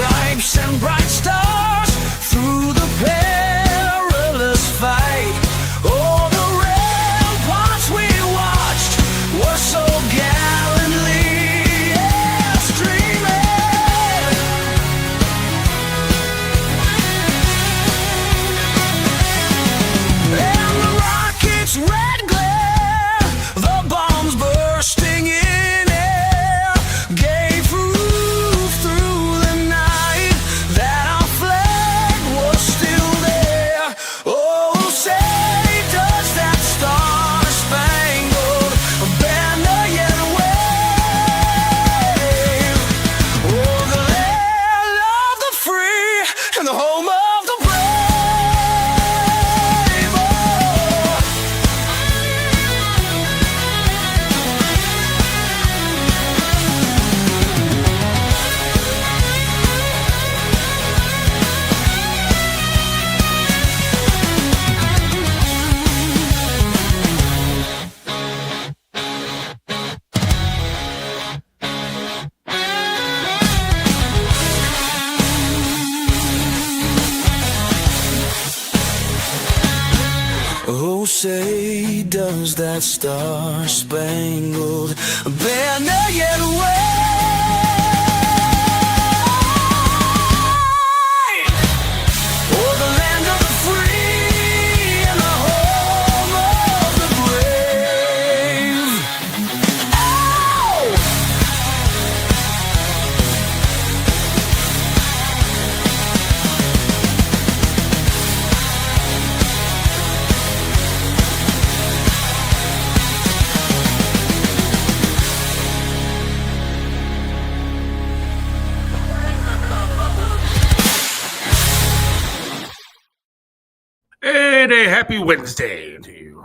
stripes and bright stars through the perilous fight. Oh, the ramparts we watched were so gallantly streaming. And the rockets' red glare, the bombs bursting in air, gave proof through the night that our flag was still there. Oh, say does that star-spangled banner yet wave? Oh, the land of the free and the home of the brave. Oh, say does that star-spangled banner yet wave? Oh, the land of the free and the home of the brave. Ow! And a happy Wednesday to you.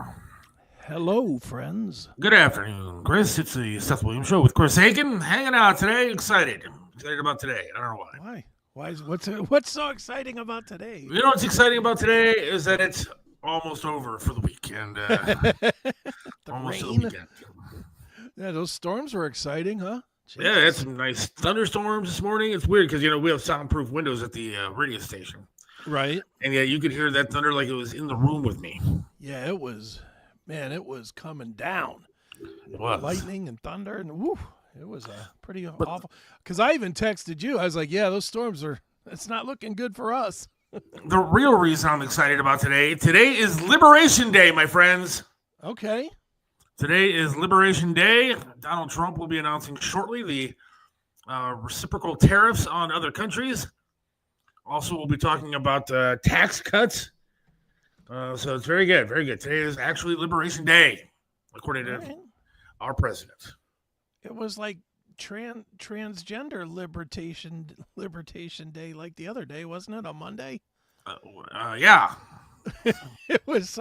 Hello, friends. Good afternoon, Chris. It's the Seth Williams Show with Chris Hagen. Hanging out today. Excited about today. I don't know why. Why? What's so exciting about today? You know what's exciting about today is that it's almost over for the week. And almost to the rain? weekend. Yeah, those storms were exciting, huh? Yeah, had some nice thunderstorms this morning. It's weird because, we have soundproof windows at the radio station. Right. And yeah, you could hear that thunder like it was in the room with me. Yeah, it was coming down. It was. Lightning and thunder, and woo, it was pretty awful. Because I even texted you. I was like, yeah, those storms it's not looking good for us. The real reason I'm excited about today is Liberation Day, my friends. Okay. Today is Liberation Day. Donald Trump will be announcing shortly the reciprocal tariffs on other countries. Also, we'll be talking about tax cuts. So it's very good, very good. Today is actually Liberation Day, according to our president. It was like transgender libertation day like the other day, wasn't it, on Monday? Yeah. It was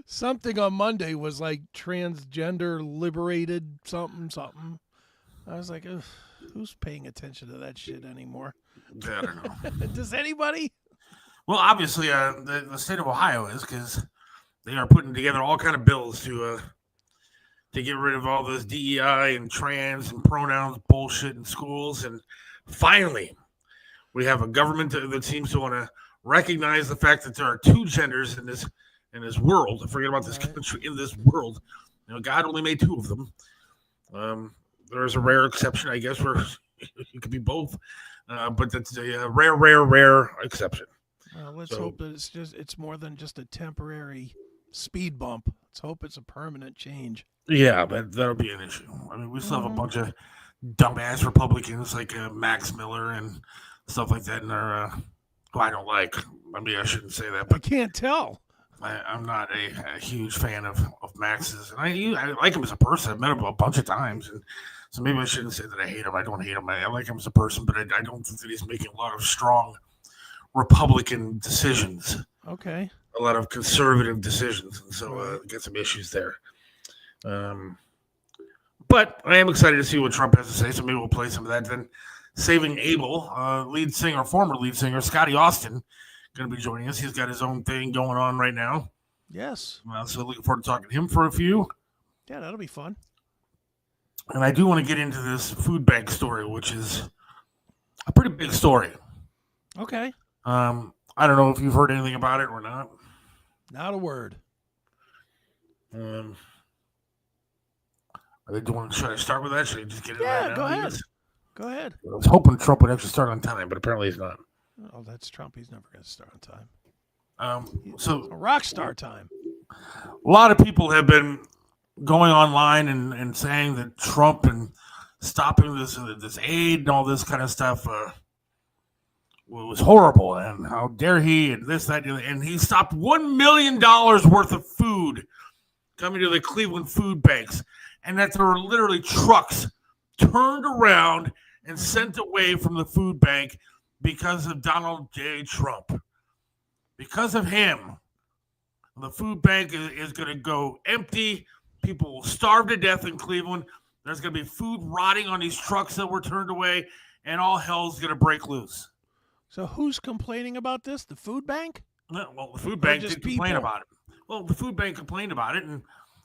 something on Monday was like transgender liberated something. I was like, ugh, who's paying attention to that shit anymore? I don't know. Does anybody? Well, obviously, the state of Ohio is, because they are putting together all kind of bills to get rid of all this DEI and trans and pronouns bullshit in schools. And finally, we have a government that seems to want to recognize the fact that there are two genders in this world. Forget about this country. In this world, God only made two of them. There's a rare exception, I guess, where it could be both. But that's a rare exception. Let's hope that it's more than just a temporary speed bump. Let's hope it's a permanent change. Yeah, but that'll be an issue. I mean, we still have a bunch of dumbass Republicans like Max Miller and stuff like that in our who I don't like. I mean, I shouldn't say that, but I can't tell. I'm not a huge fan of Max's. And I like him as a person. I've met him a bunch of times, and so maybe I shouldn't say that I hate him. I don't hate him. I like him as a person, but I don't think that he's making a lot of strong Republican decisions. Okay. A lot of conservative decisions, and so get some issues there. But I am excited to see what Trump has to say, so maybe we'll play some of that. Then Saving Abel, former lead singer, Scotty Austin, going to be joining us. He's got his own thing going on right now. Yes. So looking forward to talking to him for a few. Yeah, that'll be fun. And I do want to get into this food bank story, which is a pretty big story. Okay. I don't know if you've heard anything about it or not. Not a word. Are they doing? Should I start with that? Should I just get into Yeah, that now? go I ahead. guess? Go ahead. I was hoping Trump would actually start on time, but apparently he's not. Oh, that's Trump. He's never going to start on time. So A rock star time. a lot of people have been going online and saying that Trump and stopping this aid and all this kind of stuff was horrible, and how dare he, and this, that, and he stopped $1 million worth of food coming to the Cleveland food banks, and that there were literally trucks turned around and sent away from the food bank because of Donald J. Trump. Because of him, the food bank is going to go empty. People will starve to death in Cleveland. There's going to be food rotting on these trucks that were turned away, and all hell's going to break loose. So who's complaining about this? The food bank? Well, the food bank did complain about it. Well, the food bank complained about it, and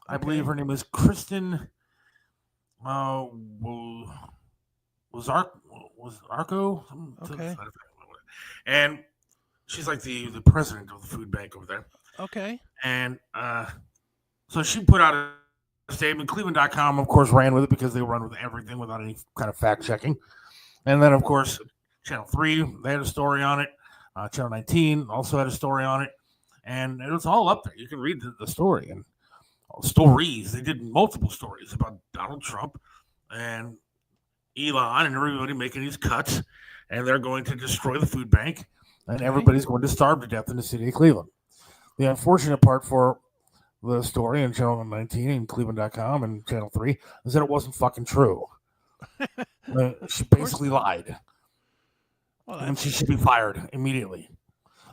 I believe her name is Kristen was Arco? Okay. And she's like the president of the food bank over there. Okay. And so she put out a statement. Cleveland.com, of course, ran with it because they run with everything without any kind of fact checking. And then, of course, Channel 3, they had a story on it. Channel 19 also had a story on it. And it was all up there. You can read the story. And stories. They did multiple stories about Donald Trump and Elon and everybody making these cuts. And they're going to destroy the food bank. And everybody's going to starve to death in the city of Cleveland. The unfortunate part for the story in Channel 19 and Cleveland.com and Channel 3 is that it wasn't fucking true. She basically lied. Well, and she should be fired immediately.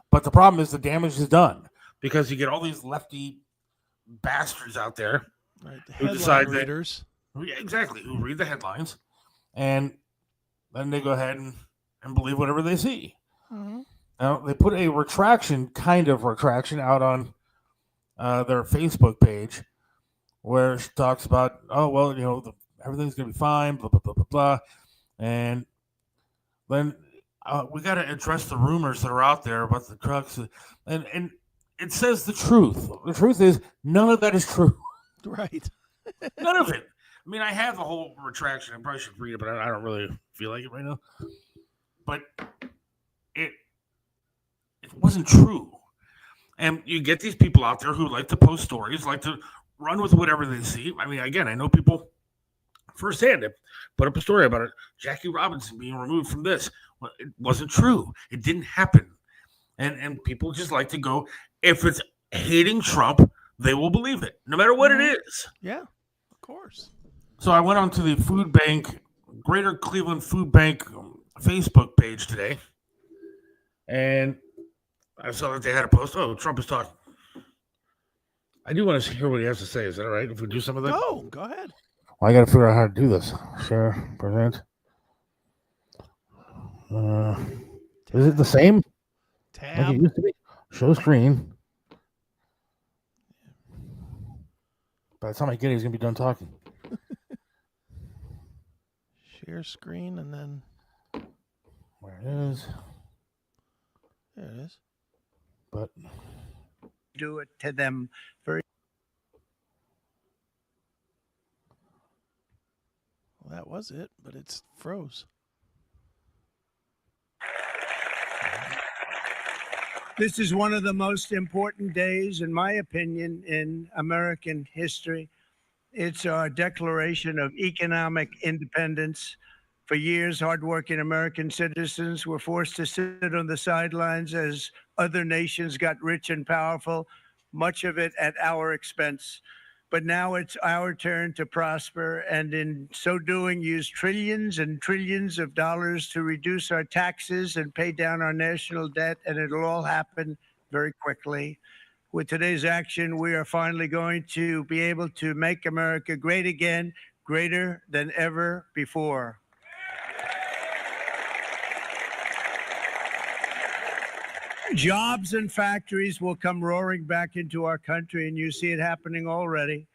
But the problem is the damage is done because you get all these lefty bastards out there who decide readers. Exactly, who read the headlines and then they go ahead and believe whatever they see. Mm-hmm. Now, they put a kind of retraction out on their Facebook page where she talks about, oh, well, everything's going to be fine, blah, blah, blah, blah, blah. And then we got to address the rumors that are out there about the trucks. And it says the truth. The truth is none of that is true. Right. None of it. I mean, I have the whole retraction. I probably should read it, but I don't really feel like it right now. But it wasn't true. And you get these people out there who like to post stories, like to run with whatever they see. I mean, again, I know people firsthand that put up a story about it. Jackie Robinson being removed from this. Well, it wasn't true. It didn't happen. And people just like to go, if it's hating Trump, they will believe it, no matter what it is. Yeah, of course. So I went onto the food bank, Greater Cleveland Food Bank Facebook page today, and I saw that they had a post. Oh, Trump is talking. I do want to hear what he has to say. Is that all right if we do some of that? Go ahead. Well, I got to figure out how to do this. Share, present. Is it the same? Tab. Like it used to be? Show screen. By the time I get it, he's going to be done talking. Share screen and then... Where it is. There it is. But... do it to them very... Well, that was it, but it's froze. This is one of the most important days, in my opinion, in American history. It's our declaration of economic independence. For years, hardworking American citizens were forced to sit on the sidelines as other nations got rich and powerful, much of it at our expense. But now it's our turn to prosper, and in so doing, use trillions and trillions of dollars to reduce our taxes and pay down our national debt, and it'll all happen very quickly. With today's action, we are finally going to be able to make America great again, greater than ever before. Jobs and factories will come roaring back into our country, and you see it happening already.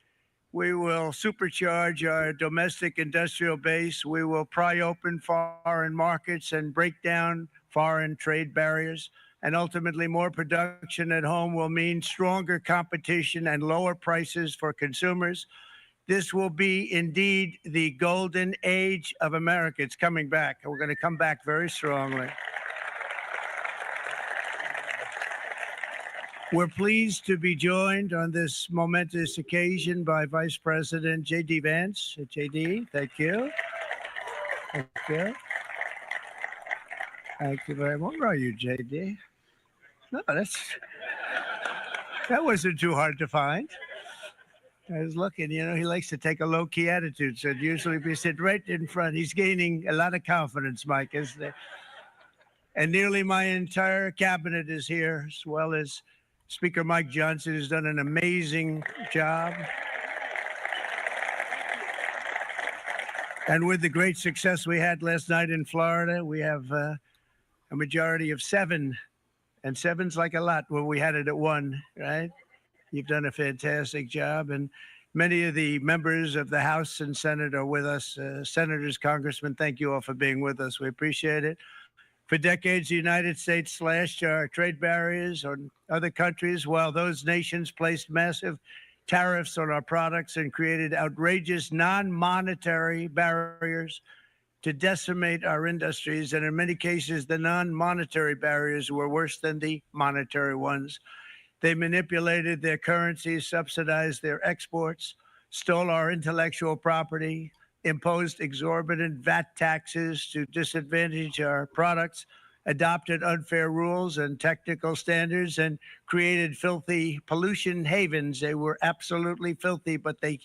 We will supercharge our domestic industrial base. We will pry open foreign markets and break down foreign trade barriers. And ultimately, more production at home will mean stronger competition and lower prices for consumers. This will be indeed the golden age of America. It's coming back. We're going to come back very strongly. We're pleased to be joined on this momentous occasion by Vice President J.D. Vance. J.D., thank you. Thank you. Thank you very much. Where are you, J.D.? No, that wasn't too hard to find. I was looking, he likes to take a low-key attitude, so usually we sit right in front. He's gaining a lot of confidence, Mike, isn't it? And nearly my entire cabinet is here, as well as Speaker Mike Johnson, who's done an amazing job. And with the great success we had last night in Florida, we have a majority of 7. And 7's like a lot when we had it at 1, right? You've done a fantastic job. And many of the members of the House and Senate are with us. Senators, congressmen, thank you all for being with us. We appreciate it. For decades, the United States slashed our trade barriers on other countries while those nations placed massive tariffs on our products and created outrageous non-monetary barriers to decimate our industries. And in many cases, the non-monetary barriers were worse than the monetary ones. They manipulated their currencies, subsidized their exports, stole our intellectual property, imposed exorbitant VAT taxes to disadvantage our products, adopted unfair rules and technical standards, and created filthy pollution havens. They were absolutely filthy, but they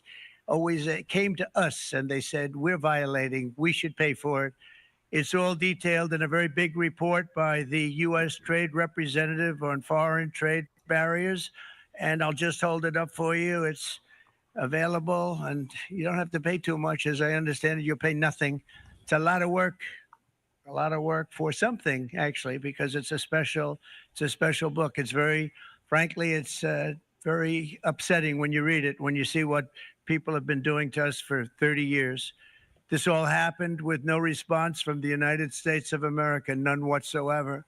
always came to us and they said, we're violating, we should pay for it. It's all detailed in a very big report by the U.S. Trade Representative on foreign trade barriers. And I'll just hold it up for you. It's available and you don't have to pay too much. As I understand it, you'll pay nothing. It's a lot of work for something, actually, because it's a special book. It's frankly, it's very upsetting when you read it, when you see what people have been doing to us for 30 years. This all happened with no response from the United States of America, none whatsoever.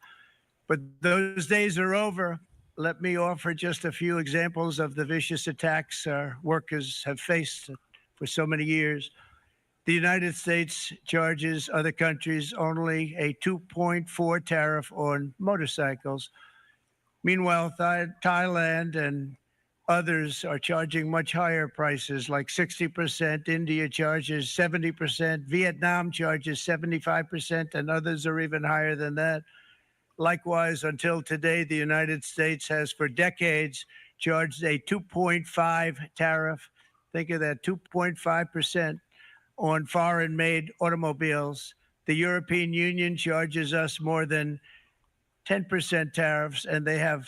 But those days are over. Let me offer just a few examples of the vicious attacks our workers have faced for so many years. The United States charges other countries only a 2.4 tariff on motorcycles. Meanwhile, Thailand and others are charging much higher prices, like 60%. India charges 70%. Vietnam charges 75%, and others are even higher than that. Likewise, until today, the United States has for decades charged a 2.5 tariff. Think of that, 2.5% on foreign-made automobiles. The European Union charges us more than 10% tariffs, and they have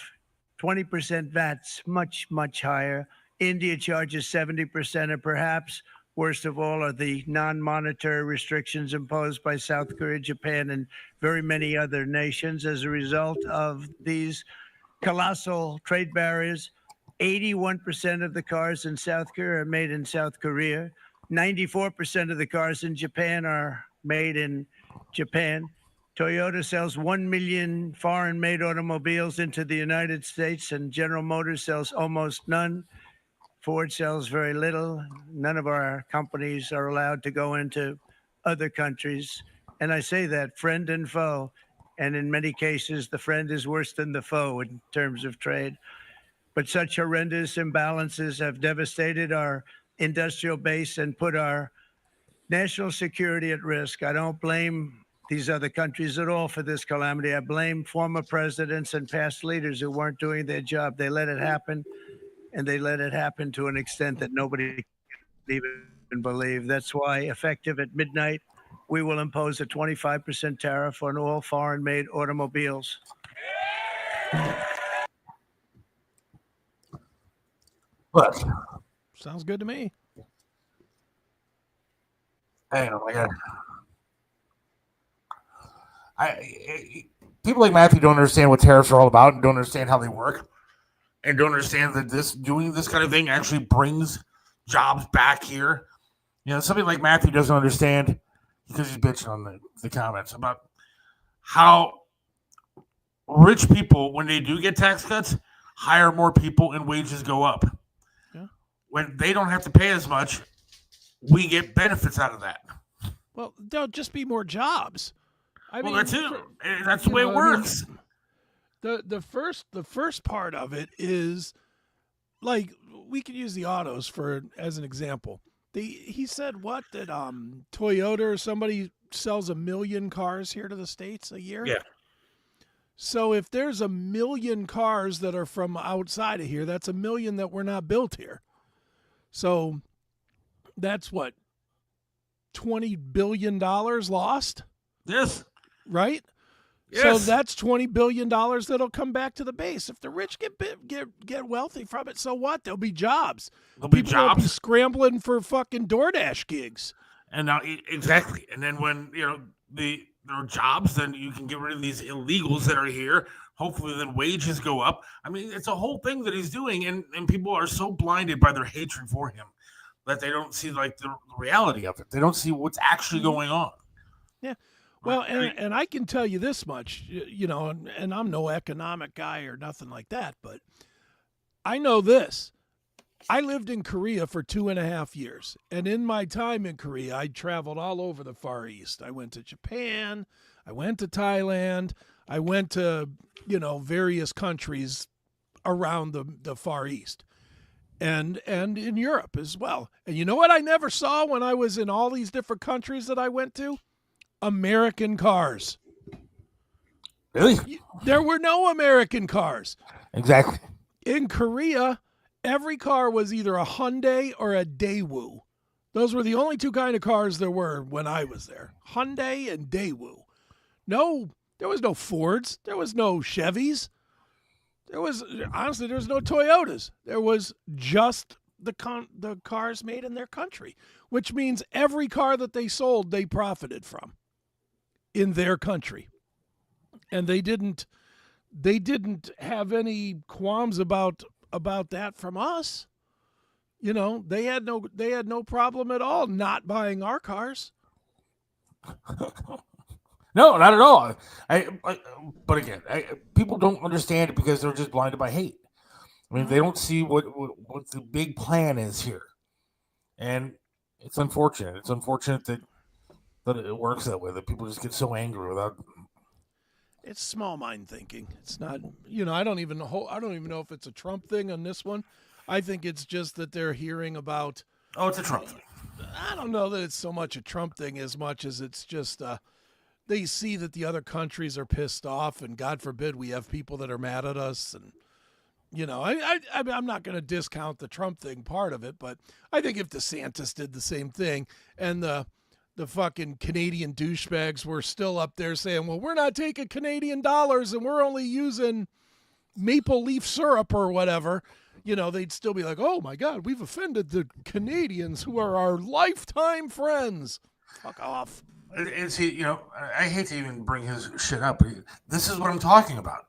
20% VATs, much, much higher. India charges 70%, and perhaps worst of all are the non-monetary restrictions imposed by South Korea, Japan, and very many other nations. As a result of these colossal trade barriers, 81% of the cars in South Korea are made in South Korea. 94% of the cars in Japan are made in Japan. Toyota sells 1 million foreign-made automobiles into the United States, and General Motors sells almost none. Ford sells very little. None of our companies are allowed to go into other countries. And I say that, friend and foe. And in many cases, the friend is worse than the foe in terms of trade. But such horrendous imbalances have devastated our industrial base and put our national security at risk. I don't blame these other countries at all for this calamity. I blame former presidents and past leaders who weren't doing their job. They let it happen, and they let it happen to an extent that nobody could even believe. That's why, effective at midnight, we will impose a 25% tariff on all foreign-made automobiles. Look, Sounds good to me. hang on, people like Matthew don't understand what tariffs are all about and don't understand how they work and don't understand that doing this kind of thing actually brings jobs back here. Somebody like Matthew doesn't understand because he's bitching on the comments about how rich people, when they do get tax cuts, hire more people and wages go up. Yeah. When they don't have to pay as much, we get benefits out of that. Well, there'll just be more jobs. I mean, that's it. That's the way it works. The first part of it is, like, we could use the autos as an example. He said that Toyota or somebody sells 1 million cars here to the States a year. Yeah. So if there's 1 million cars that are from outside of here, that's 1 million that were not built here. So that's what, $20 billion lost? Yes. Right? Yes. So that's $20 billion that'll come back to the base. If the rich get wealthy from it, so what? There'll be jobs. There'll be People will be jobs. scrambling for fucking DoorDash gigs. And now, exactly. And then when, there are jobs, then you can get rid of these illegals that are here. Hopefully then wages go up. I mean, it's a whole thing that he's doing. And people are so blinded by their hatred for him that they don't see like the reality of it. They don't see what's actually going on. Yeah. Well, and I can tell you this much, and I'm no economic guy or nothing like that, but I know this. I lived in Korea for 2.5 years. And in my time in Korea, I traveled all over the Far East. I went to Japan. I went to Thailand. I went to, various countries around the Far East and in Europe as well. And you know what I never saw when I was in all these different countries that I went to? American cars. Really? There were no American cars. Exactly. In Korea, every car was either a Hyundai or a Daewoo. Those were the only two kind of cars there were when I was there. Hyundai and Daewoo. No, there was no Fords. There was no Chevys. There was no Toyotas. There was just the cars made in their country, which means every car that they sold, they profited from in their country. And they didn't have any qualms about that from us. They had no problem at all not buying our cars. No, not at all. But again, people don't understand it because they're just blinded by hate. I mean, they don't see what the big plan is here, and it's unfortunate. It's unfortunate that it works that way. That people just get so angry without. It's small mind thinking. It's not. I don't even know if it's a Trump thing on this one. I think it's just that they're hearing about. Oh, it's a Trump thing. I don't know that it's so much a Trump thing as much as it's just they see that the other countries are pissed off, and God forbid we have people that are mad at us. And I'm not going to discount the Trump thing part of it, but I think if DeSantis did the same thing and the fucking Canadian douchebags were still up there saying, well, we're not taking Canadian dollars and we're only using maple leaf syrup or whatever, they'd still be like, oh my God, we've offended the Canadians who are our lifetime friends. Fuck off. And see, I hate to even bring his shit up. But this is what I'm talking about.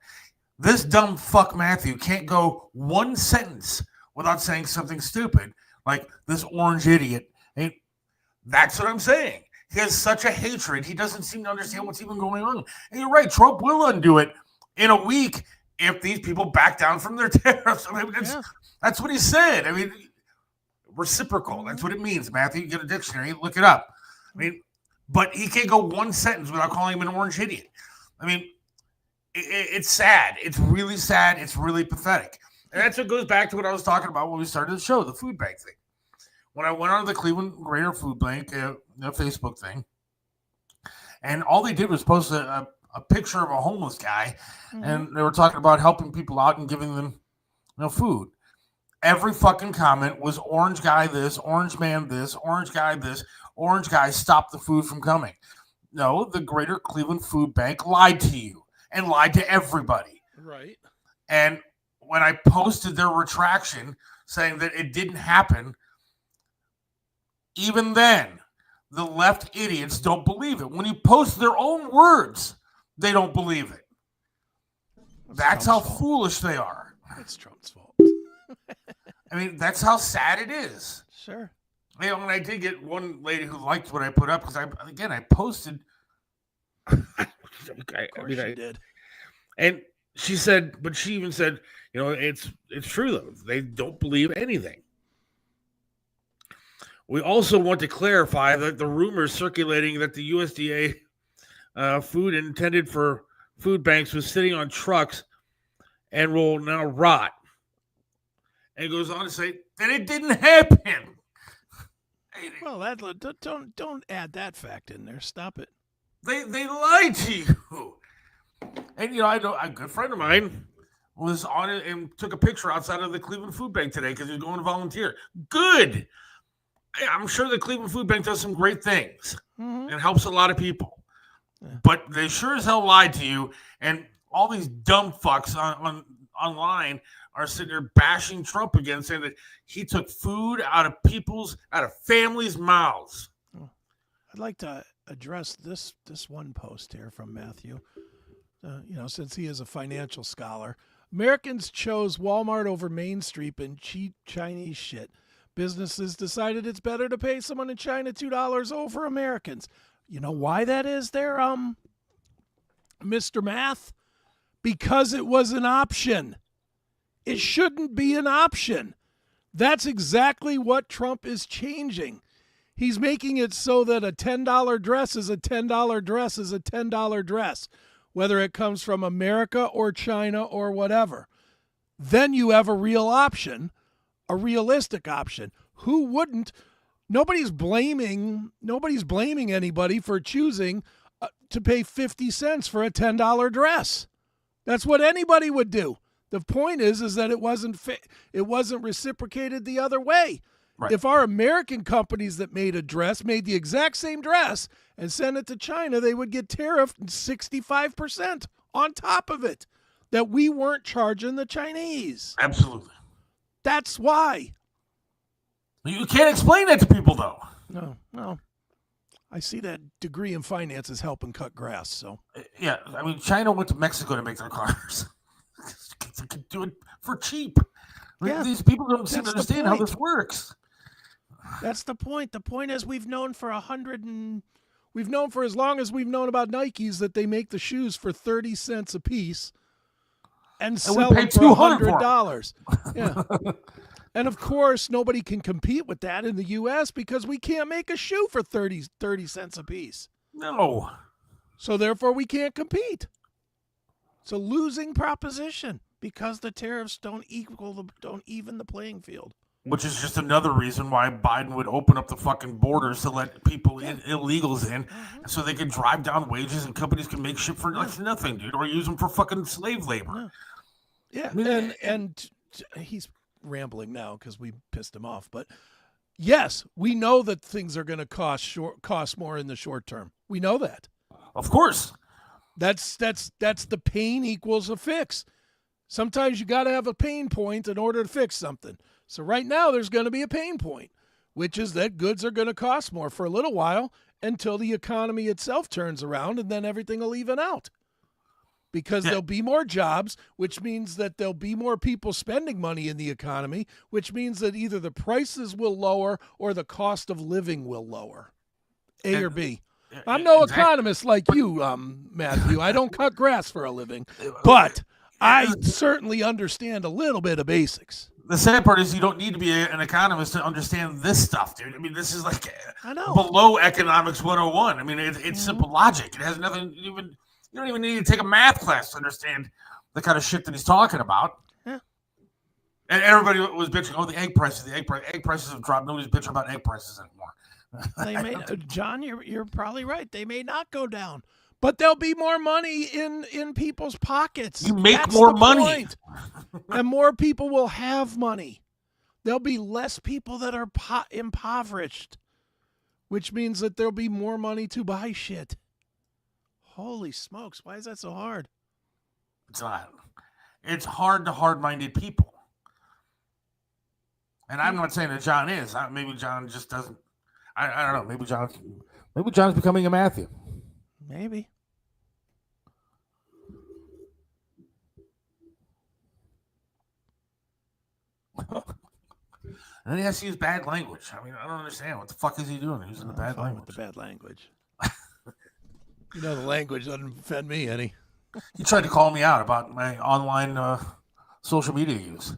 This dumb fuck Matthew can't go one sentence without saying something stupid like this orange idiot. That's what I'm saying. He has such a hatred. He doesn't seem to understand what's even going on. And you're right. Trump will undo it in a week if these people back down from their tariffs. I mean, that's what he said. I mean, reciprocal. That's what it means, Matthew. You get a dictionary. Look it up. I mean, but he can't go one sentence without calling him an orange idiot. I mean, it's sad. It's really sad. It's really pathetic. And that's what goes back to what I was talking about when we started the show, the food bank thing. When I went on the Cleveland Greater Food Bank, Facebook thing, and all they did was post a picture of a homeless guy, and they were talking about helping people out and giving them food. Every fucking comment was orange guy this, orange man this, orange guy this, orange guy stop the food from coming. No, the Greater Cleveland Food Bank lied to you and lied to everybody. Right. And when I posted their retraction saying that it didn't happen, even then, the left idiots don't believe it. When you post their own words, they don't believe it. That's how foolish they are. It's Trump's fault. I mean, that's how sad it is. Sure. You know, and I did get one lady who liked what I put up because I posted. Of course she did. And she said, but she even said, you know, it's true though. They don't believe anything. We also want to clarify that the rumors circulating that the USDA food intended for food banks was sitting on trucks and will now rot. And it goes on to say that it didn't happen. Well, don't add that fact in there. Stop it. They lied to you. And you know, I know a good friend of mine was on it and took a picture outside of the Cleveland Food Bank today because he was going to volunteer. Good. I'm sure the Cleveland Food Bank does some great things and helps a lot of people. Yeah. But they sure as hell lied to you, and all these dumb fucks online are sitting there bashing Trump again, saying that he took food out of families' mouths. I'd like to address this one post here from Matthew. Since he is a financial scholar, Americans chose Walmart over Main Street and cheap Chinese shit. Businesses decided it's better to pay someone in China $2 over Americans. You know why that is there, Mr. Math? Because it was an option. It shouldn't be an option. That's exactly what Trump is changing. He's making it so that a $10 dress is a $10 dress is a $10 dress, whether it comes from America or China or whatever. Then you have a real option, a realistic option. Who wouldn't? Nobody's blaming anybody for choosing to pay 50 cents for a $10 dress. That's what anybody would do. The point is that it wasn't reciprocated the other way. Right. If our American companies that made a dress made the exact same dress and sent it to China, they would get tariffed 65% on top of it that we weren't charging the Chinese. Absolutely. That's why. You can't explain that to people, though. No. I see that degree in finance is helping cut grass. So yeah, I mean, China went to Mexico to make their cars. They could do it for cheap. Yeah, these people don't seem to understand how this works. That's the point. The point is we've known for as long as we've known about Nikes that they make the shoes for 30 cents a piece and sell them for $100. Yeah. And of course, nobody can compete with that in the U.S. because we can't make a shoe for 30 cents a piece. No. So therefore, we can't compete. It's a losing proposition because the tariffs don't even the playing field. Which is just another reason why Biden would open up the fucking borders to let people illegals in, so they can drive down wages and companies can make shit for nothing, dude, or use them for fucking slave labor. Yeah, I mean, and he's rambling now because we pissed him off, but yes, we know that things are going to cost more in the short term. We know that. Of course. That's the pain equals a fix. Sometimes you got to have a pain point in order to fix something. So right now there's going to be a pain point, which is that goods are going to cost more for a little while until the economy itself turns around, and then everything will even out. Because there'll be more jobs, which means that there'll be more people spending money in the economy, which means that either the prices will lower or the cost of living will lower. A or B. I'm no economist like you, Matthew. I don't cut grass for a living, but I certainly understand a little bit of basics. The sad part is you don't need to be an economist to understand this stuff, dude. I mean, this is like below economics 101. I mean, it's simple logic. It has nothing even. You don't even need to take a math class to understand the kind of shit that he's talking about. Yeah. And everybody was bitching, the egg prices. Egg prices have dropped. Nobody's bitching about egg prices anymore. John, you're probably right. They may not go down, but there'll be more money in people's pockets. You make more money. And more people will have money. There'll be less people that are impoverished, which means that there'll be more money to buy shit. Holy smokes, why is that so hard? It's not. It's hard to hard-minded people. And I'm not saying that John is. Maybe John just doesn't. I don't know. Maybe John's becoming a Matthew. Maybe. And then he has to use bad language. I mean, I don't understand. What the fuck is he doing using the I'm bad fine language? with the bad language. You know, the language doesn't offend me any. He tried to call me out about my online social media use.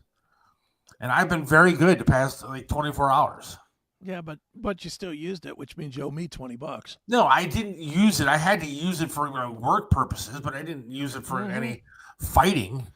And I've been very good the past 24 hours. Yeah, but you still used it, which means you owe me $20. No, I didn't use it. I had to use it for work purposes, but I didn't use it for any fighting.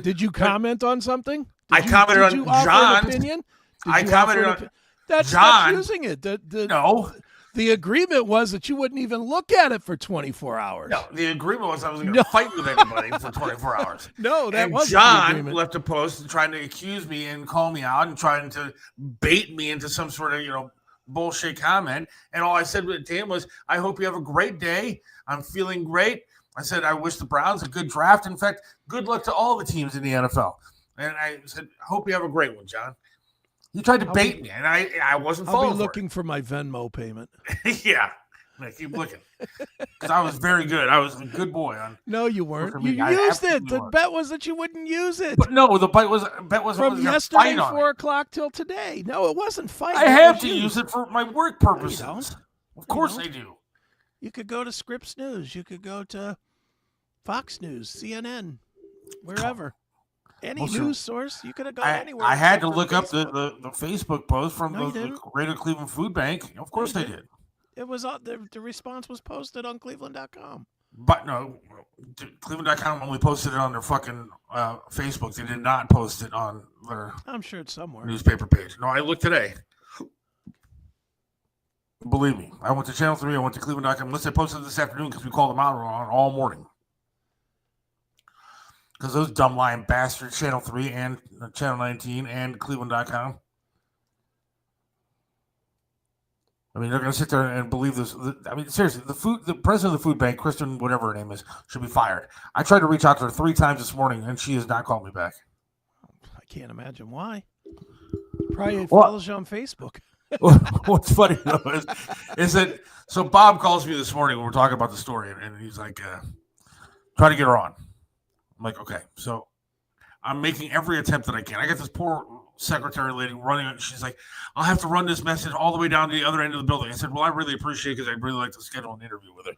Did you comment on something? I commented on John's opinion. I commented on that's John. using it. No. The agreement was that you wouldn't even look at it for 24 hours. No, the agreement was I wasn't going to fight with anybody for 24 hours. No, that wasn't John the agreement. left a post trying to accuse me and call me out and trying to bait me into some sort of, bullshit comment. And all I said to him was, I hope you have a great day. I'm feeling great. I said, I wish the Browns a good draft. In fact, good luck to all the teams in the NFL. And I said, hope you have a great one, John. He tried to bait me, and I wasn't falling I'll be looking for my Venmo payment. Yeah. I keep looking. Because I was very good. I was a good boy. No, you weren't. You used it. The bet was that you wouldn't use it. But no, the bet was from yesterday 4 o'clock till today. No, it wasn't fighting. I have to use it for my work purposes. No, you don't. Of course I do. You could go to Scripps News. You could go to Fox News, CNN, wherever. Any news source, you could have gone anywhere. I had to look up the Facebook post from the Greater Cleveland Food Bank. Of course I did. It was the response was posted on Cleveland.com. But no, Cleveland.com only posted it on their fucking Facebook. They did not post it on their I'm sure it's somewhere. Newspaper page. No, I looked today. Believe me. I went to Channel 3. I went to Cleveland.com. Unless they posted it this afternoon because we called them out on all morning. Because those dumb lying bastards, Channel 3 and Channel 19 and Cleveland.com. I mean, they're going to sit there and believe this. I mean, seriously, the president of the food bank, Kristen, whatever her name is, should be fired. I tried to reach out to her 3 times this morning, and she has not called me back. I can't imagine why. Probably follows you on Facebook. What's funny, though, is that, so Bob calls me this morning when we're talking about the story, and he's like, try to get her on. I'm like, okay. So I'm making every attempt that I can. I got this poor secretary lady running it. She's like, I'll have to run this message all the way down to the other end of the building. I said, well, I really appreciate it because I'd really like to schedule an interview with her.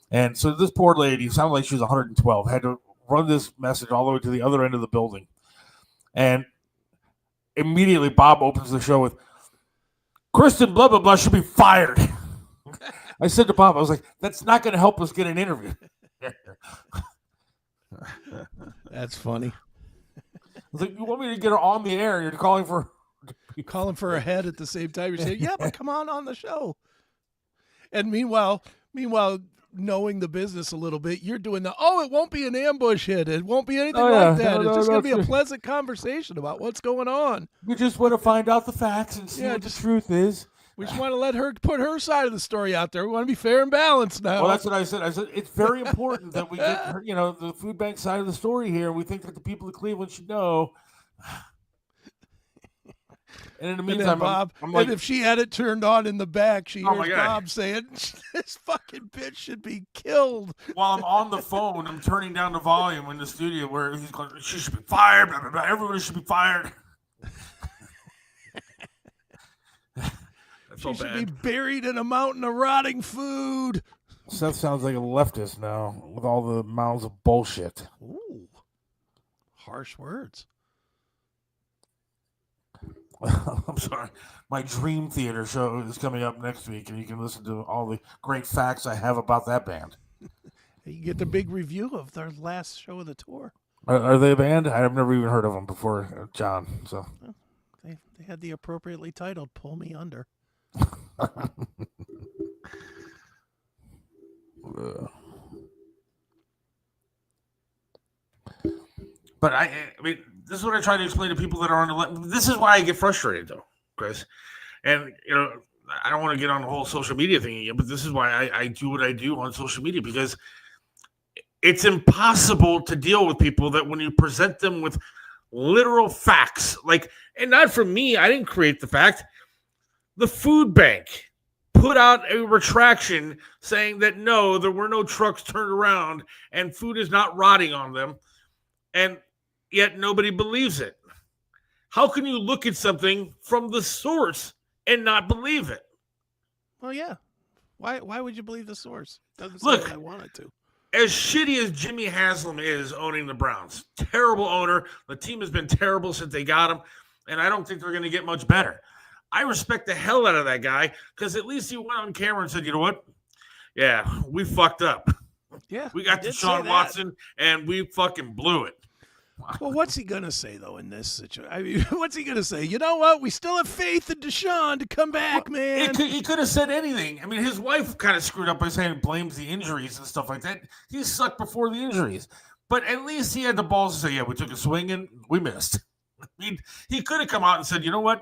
And so this poor lady, sounded like she was 112, had to run this message all the way to the other end of the building. And immediately Bob opens the show with, Kristen blah, blah, blah should be fired. I said to Bob, I was like, that's not going to help us get an interview. That's funny. I was like, you want me to get her on the air? You're calling for her head at the same time. You're saying, yeah, but come on the show. And meanwhile, knowing the business a little bit, you're doing it won't be an ambush hit. It won't be anything like that. It's just going to be a pleasant conversation about what's going on. We just want to find out the facts and see what the truth is. We just want to let her put her side of the story out there. We want to be fair and balanced now. Well, that's what I said. I said it's very important that we get her, the food bank side of the story here. We think that the people of Cleveland should know. And in the meantime, Bob, I'm like, and if she had it turned on in the back, she hears my God. Bob saying, this fucking bitch should be killed. While I'm on the phone, I'm turning down the volume in the studio where he's going, she should be fired, blah, blah, blah. Everybody should be fired. She should be buried in a mountain of rotting food. Seth sounds like a leftist now with all the mouths of bullshit. Ooh, harsh words. I'm sorry. My Dream Theater show is coming up next week, and you can listen to all the great facts I have about that band. You get the big review of their last show of the tour. Are they a band? I've never even heard of them before, John. So they had the appropriately titled "Pull Me Under." But I mean, this is what I try to explain to people that are on the left. This is why I get frustrated, though, Chris. And I don't want to get on the whole social media thing again, but this is why I do what I do on social media, because it's impossible to deal with people that when you present them with literal facts, and not from me, I didn't create the fact. The food bank put out a retraction saying that no, there were no trucks turned around and food is not rotting on them. And yet nobody believes it. How can you look at something from the source and not believe it? Well, yeah. Why would you believe the source? Doesn't say Look, what I want it to. as shitty as Jimmy Haslam is owning the Browns, terrible owner. The team has been terrible since they got him, and I don't think they're going to get much better. I respect the hell out of that guy because at least he went on camera and said, you know what? Yeah, we fucked up. Yeah. We got he did say Deshaun that. Watson, and we fucking blew it. Well, what's he gonna say though in this situation? I mean, what's he gonna say? You know what? We still have faith in Deshaun to come back, man. He could have said anything. I mean, his wife kind of screwed up by saying blames the injuries and stuff like that. He sucked before the injuries. But at least he had the balls to say, yeah, we took a swing and we missed. I mean, he could have come out and said, you know what?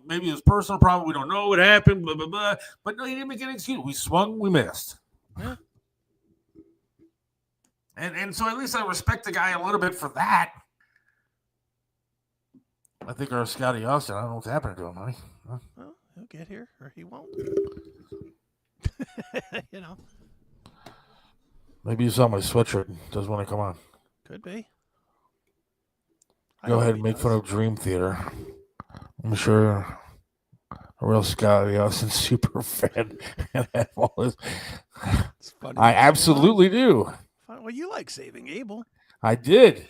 Maybe it was personal problem. We don't know what happened, blah, blah, blah. But no, he didn't make an excuse. We swung, we missed. Yeah. And so at least I respect the guy a little bit for that. I think our Scotty Austin, I don't know what's happening to him, honey. Well, he'll get here or he won't. You know, Maybe you saw my sweatshirt and doesn't want to come on. could be. I Go hope ahead he and make does. fun of Dream Theater. I'm sure a real Scotty Austin super fan and have all this. It's funny. I absolutely do. Well, you like Saving Abel I did.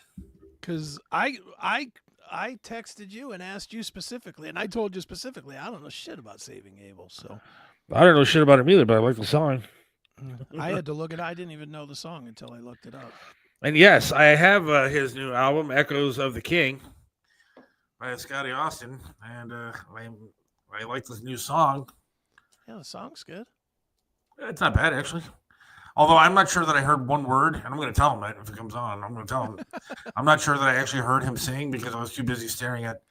because I texted you and asked you specifically, and I told you specifically I don't know shit about Saving Abel, so I don't know shit about him either, but I like the song. I had to look it. I didn't even know the song until I looked it up. And yes, I have his new album, Echoes of the King, by Scotty Austin, and I like this new song. Yeah, the song's good. It's not bad, actually. Although I'm not sure that I heard one word, and I'm going to tell him that if it comes on. I'm going to tell him. I'm not sure that I actually heard him sing because I was too busy staring at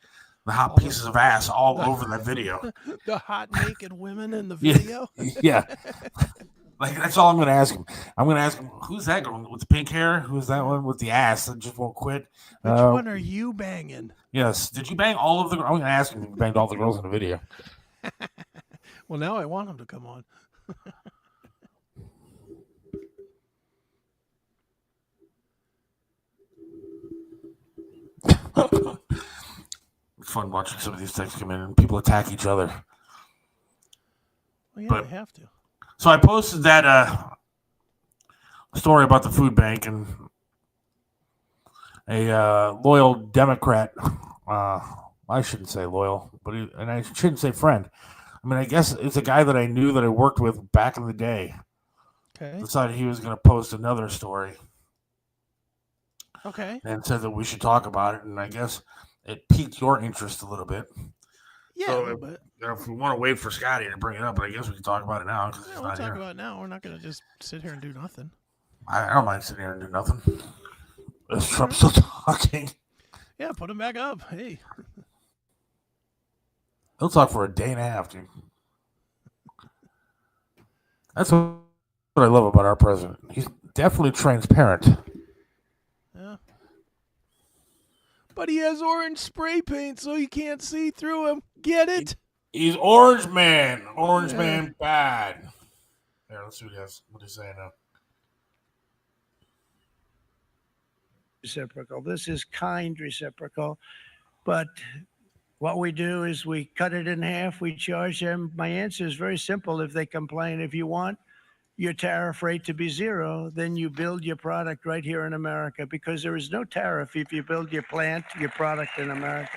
the hot pieces of ass all over that video. The hot naked women in the Yeah. video. Yeah. Like, that's all I'm going to ask him. I'm going to ask him, who's that girl with the pink hair? Who's that one with the ass that just won't quit? Which one are you banging? Yes. Did you bang all of the girls? I'm going to ask him if you banged all the girls in the video. Well, now I want him to come on. It's fun watching some of these texts come in and people attack each other. Well, yeah, But- they have to. So I posted that story about the food bank, and a loyal Democrat, I shouldn't say loyal, but and I shouldn't say friend. I mean, I guess it's a guy that I knew that I worked with back in the day. Okay. Decided he was going to post another story Okay. and said that we should talk about it, and I guess it piqued your interest a little bit. Yeah, So, a little bit. You know, if we want to wait for Scotty to bring it up, but I guess we can talk about it now because Yeah, he's we'll not talk here. about it now. We're not going to just sit here and do nothing. I don't mind sitting here and do nothing. Is Trump still talking? Yeah, put him back up. Hey. He'll talk for a day and a half, dude. That's what I love about our president. He's definitely transparent. Yeah. But he has orange spray paint, so you can't see through him. Get it? He's Orange Man. Orange Yeah. Man bad. Here, let's see what he's saying now. Reciprocal. This is kind reciprocal. But what we do is we cut it in half. We charge them. My answer is very simple. If they complain, if you want your tariff rate to be zero, then you build your product right here in America, because there is no tariff if you build your plant, your product in America.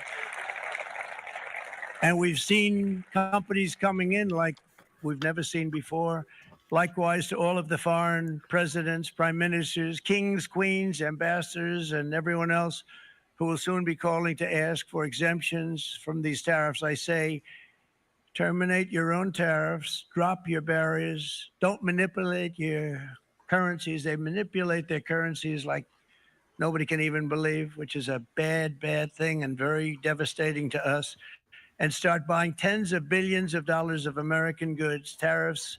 And we've seen companies coming in like we've never seen before. Likewise to all of the foreign presidents, prime ministers, kings, queens, ambassadors, and everyone else who will soon be calling to ask for exemptions from these tariffs. I say, terminate your own tariffs, drop your barriers, don't manipulate your currencies. They manipulate their currencies like nobody can even believe, which is a bad, bad thing and very devastating to us. And start buying tens of billions of dollars of American goods. Tariffs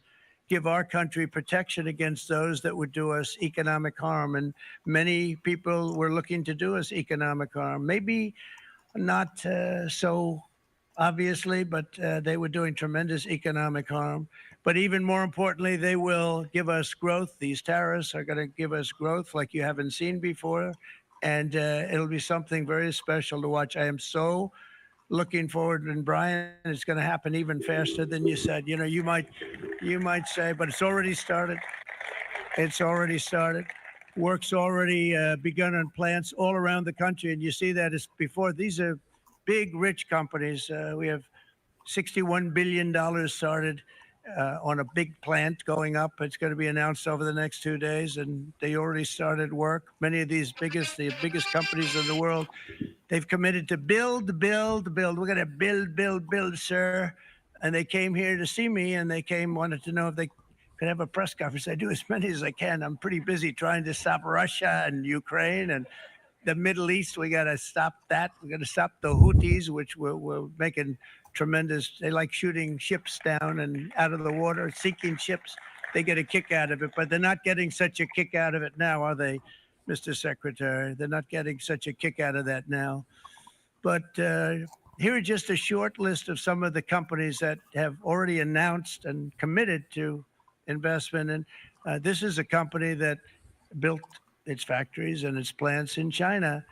give our country protection against those that would do us economic harm. And many people were looking to do us economic harm. Maybe not so obviously, but they were doing tremendous economic harm. But even more importantly, they will give us growth. These tariffs are going to give us growth like you haven't seen before. and it'll be something very special to watch. I am so looking forward, and Brian, it's going to happen even faster than you said. You might say, but it's already started. It's already started. Work's already begun on plants all around the country, and you see that as before. These are big, rich companies. We have $61 billion started on a big plant going up. It's going to be announced over the next 2 days, and they already started work. Many of these the biggest companies in the world, they've committed to build. We're going to build, sir. And they came here to see me, and wanted to know if they could have a press conference. I do as many as I can. I'm pretty busy trying to stop Russia and Ukraine and the Middle East. We got to stop that. We got to stop the Houthis, which we're making tremendous. They like shooting ships down and out of the water, sinking ships. They get a kick out of it, but they're not getting such a kick out of it now, are they, Mr. Secretary? They're not getting such a kick out of that now. But here are just a short list of some of the companies that have already announced and committed to investment. And this is a company that built its factories and its plants in China.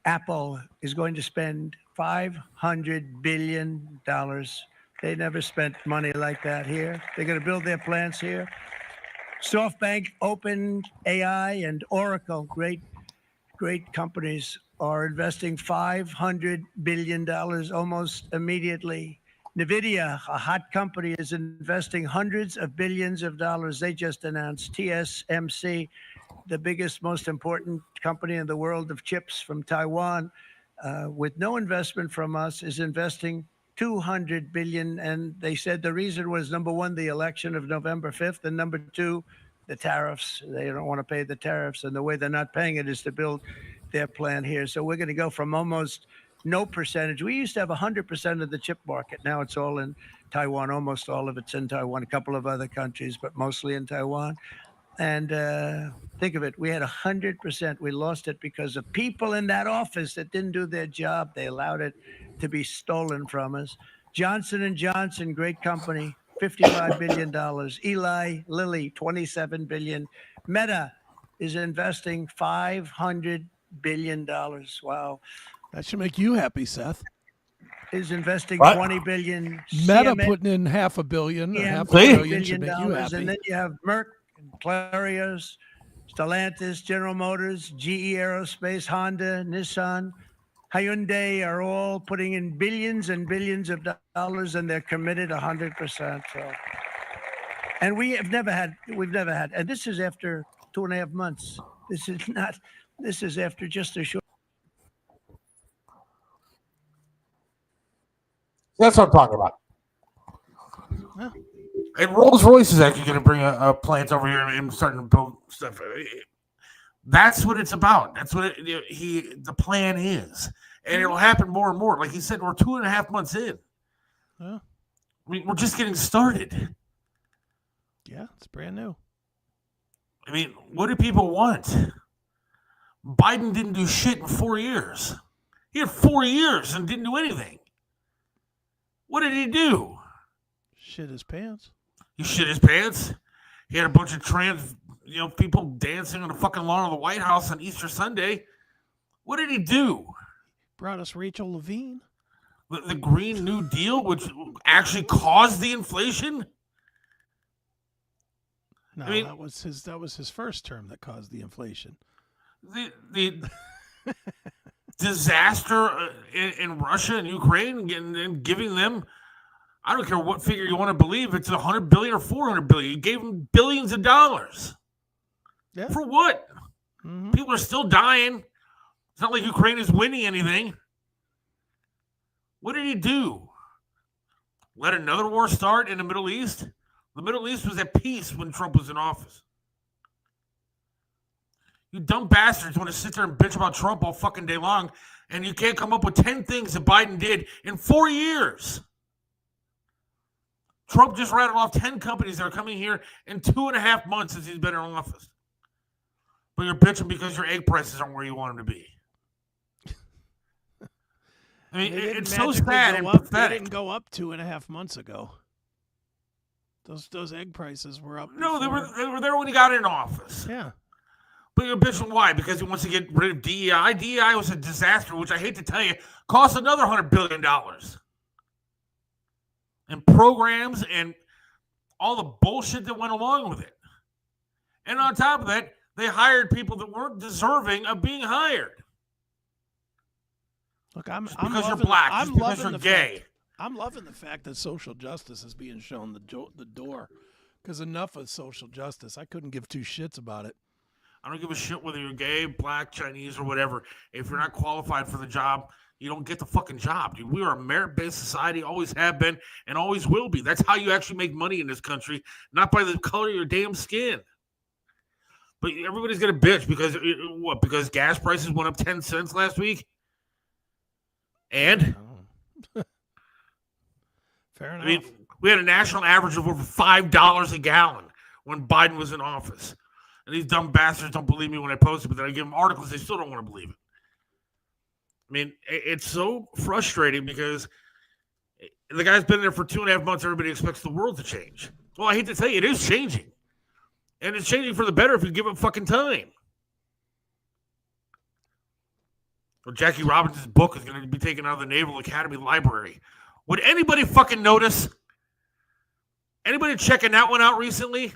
Apple is going to spend $500 billion. They never spent money like that here. They're going to build their plants here. SoftBank, OpenAI, and Oracle, great companies, are investing $500 billion almost immediately. NVIDIA, a hot company, is investing hundreds of billions of dollars. They just announced. TSMC, the biggest, most important company in the world of chips from Taiwan, with no investment from us, is investing $200 billion. And they said the reason was, number one, the election of November 5th, and number two, the tariffs. They don't want to pay the tariffs, and the way they're not paying it is to build their plant here. So we're going to go from almost no percentage. We used to have 100% of the chip market. Now it's all in Taiwan. Almost all of it's in Taiwan, a couple of other countries, but mostly in Taiwan. And think of it, we had 100%. We lost it because of people in that office that didn't do their job. They allowed it to be stolen from us. Johnson & Johnson, great company, $55 billion. Eli Lilly, $27 billion. Meta is investing $500 billion. Wow. That should make you happy, Seth. Is investing What? $20 billion. Meta CMS, putting in $500 million, or $500 See? million should make you happy. And then you have Merck, Clarios, Stellantis, General Motors, GE Aerospace, Honda, Nissan, Hyundai are all putting in billions and billions of dollars, and they're committed 100%. So, and we've never had, and this is after 2.5 months. This is after just a short. That's what I'm talking about. And Rolls Royce is actually going to bring a plant over here and starting to build stuff. That's what it's about. That's what the plan is, and it'll happen more and more. Like he said, we're 2.5 months in. Yeah. I mean, we're just getting started. Yeah, it's brand new. I mean, what do people want? Biden didn't do shit in 4 years. He had 4 years and didn't do anything. What did he do? Shit his pants. He shit his pants. He had a bunch of trans, people dancing on the fucking lawn of the White House on Easter Sunday. What did he do? Brought us Rachel Levine. The Green New Deal, which actually caused the inflation? No, I mean, that was his first term that caused the inflation. The disaster in Russia and Ukraine and giving them, I don't care what figure you want to believe, it's $100 billion or $400 billion. You gave them billions of dollars. Yeah. For what? Mm-hmm. People are still dying. It's not like Ukraine is winning anything. What did he do? Let another war start in the Middle East? The Middle East was at peace when Trump was in office. You dumb bastards want to sit there and bitch about Trump all fucking day long, and you can't come up with 10 things that Biden did in 4 years. Trump just rattled off 10 companies that are coming here in 2.5 months since he's been in office. But you're bitching because your egg prices aren't where you want them to be. I mean, it's so sad and pathetic. They didn't go up 2.5 months ago. Those egg prices were up. No, they were there when he got in office. Yeah. But you're bitching why? Because he wants to get rid of DEI. DEI was a disaster, which I hate to tell you, cost another $100 billion. And programs and all the bullshit that went along with it. And on top of that, they hired people that weren't deserving of being hired. Look, Just because you're black, just because you're gay. I'm loving the fact that social justice is being shown the door. Because enough of social justice. I couldn't give two shits about it. I don't give a shit whether you're gay, black, Chinese, or whatever. If you're not qualified for the job, you don't get the fucking job, dude. We are a merit-based society, always have been, and always will be. That's how you actually make money in this country, not by the color of your damn skin. But everybody's gonna bitch because what? Because gas prices went up 10 cents last week, and fair enough. I mean, we had a national average of over $5 a gallon when Biden was in office. And these dumb bastards don't believe me when I post it, but then I give them articles, they still don't want to believe it. I mean, it's so frustrating because the guy's been there for 2.5 months. Everybody expects the world to change. Well, I hate to tell you, it is changing. And it's changing for the better if you give it fucking time. Well, Jackie Robinson's book is going to be taken out of the Naval Academy Library. Would anybody fucking notice? Anybody checking that one out recently?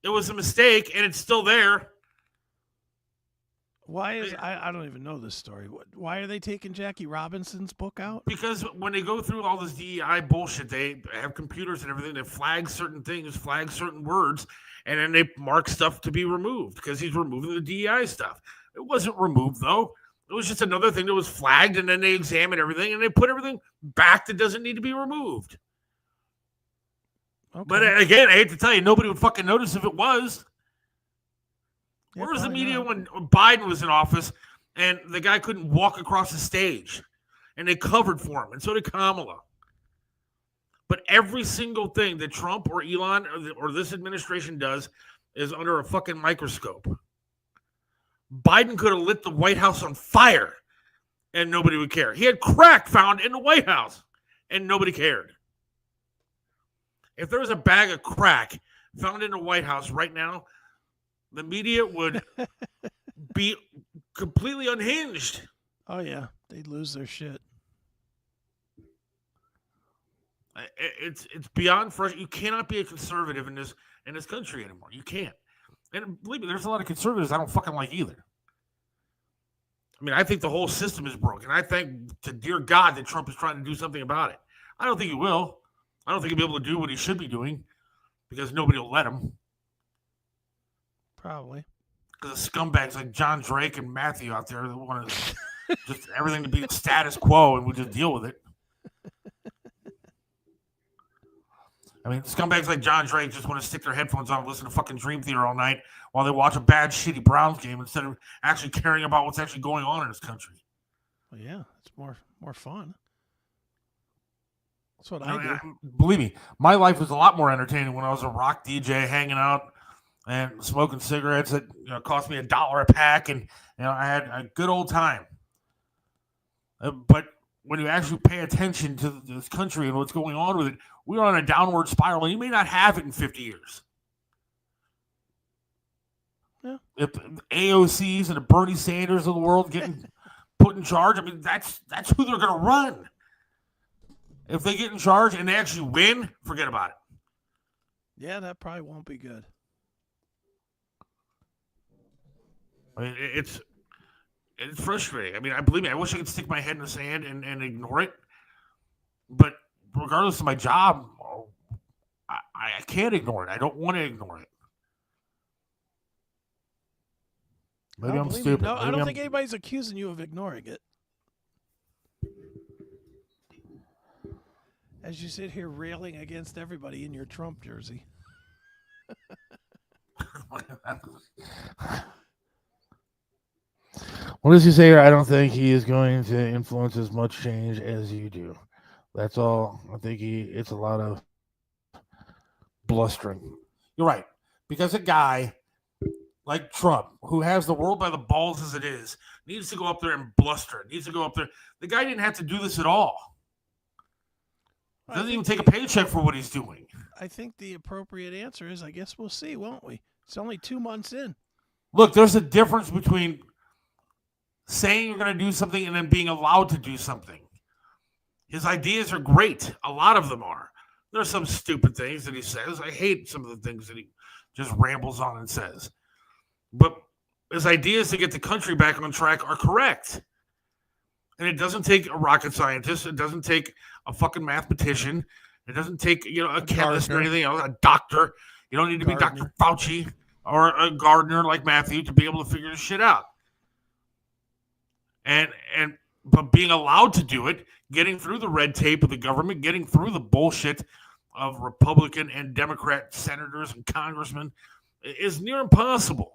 It was a mistake, and it's still there. Why is I don't even know this story. Why are they taking Jackie Robinson's book out? Because when they go through all this DEI bullshit, they have computers and everything that flag certain things, flag certain words, and then they mark stuff to be removed because he's removing the DEI stuff. It wasn't removed, though. It was just another thing that was flagged, and then they examined everything, and they put everything back that doesn't need to be removed. Okay. But again, I hate to tell you, nobody would fucking notice if it was. Yeah, where was the media when Biden was in office and the guy couldn't walk across the stage? And they covered for him, and so did Kamala. But every single thing that Trump or Elon or this administration does is under a fucking microscope. Biden could have lit the White House on fire, and nobody would care. He had crack found in the White House, and nobody cared. If there was a bag of crack found in the White House right now, the media would be completely unhinged. Oh, yeah. They'd lose their shit. It's beyond frustrating. You cannot be a conservative in this country anymore. You can't. And believe me, there's a lot of conservatives I don't fucking like either. I mean, I think the whole system is broken. I thank to dear God that Trump is trying to do something about it. I don't think he will. I don't think he'll be able to do what he should be doing because nobody will let him. Probably. Because of scumbags like John Drake and Matthew out there that want just everything to be the status quo and we just deal with it. I mean, scumbags like John Drake just want to stick their headphones on and listen to fucking Dream Theater all night while they watch a bad, shitty Browns game instead of actually caring about what's actually going on in this country. Well, yeah, it's more fun. That's what I do. Believe me, my life was a lot more entertaining when I was a rock DJ hanging out and smoking cigarettes that cost me $1 a pack, and I had a good old time. But when you actually pay attention to this country and what's going on with it, we're on a downward spiral, and you may not have it in 50 years. Yeah. If the AOCs and the Bernie Sanders of the world getting put in charge, I mean, that's who they're going to run. If they get in charge and they actually win, forget about it. Yeah, that probably won't be good. I mean, it's frustrating. I mean, believe me, I wish I could stick my head in the sand and ignore it. But regardless of my job, I can't ignore it. I don't want to ignore it. Maybe I'm stupid. No, I don't think anybody's accusing you of ignoring it. As you sit here railing against everybody in your Trump jersey. What does he say here? I don't think he is going to influence as much change as you do. That's all. I think it's a lot of blustering. You're right. Because a guy like Trump, who has the world by the balls as it is, needs to go up there and bluster. Needs to go up there. The guy didn't have to do this at all. Doesn't even take a paycheck for what he's doing. I think the appropriate answer is, I guess we'll see, won't we? It's only 2 months in. Look, there's a difference between saying you're going to do something and then being allowed to do something. His ideas are great. A lot of them are. There's some stupid things that he says. I hate some of the things that he just rambles on and says. But his ideas to get the country back on track are correct. And it doesn't take a rocket scientist. It doesn't take a fucking mathematician. It doesn't take, a chemist or anything else, a doctor. You don't need to be Dr. Fauci or a gardener like Matthew to be able to figure this shit out. But being allowed to do it, getting through the red tape of the government, getting through the bullshit of Republican and Democrat senators and congressmen is near impossible.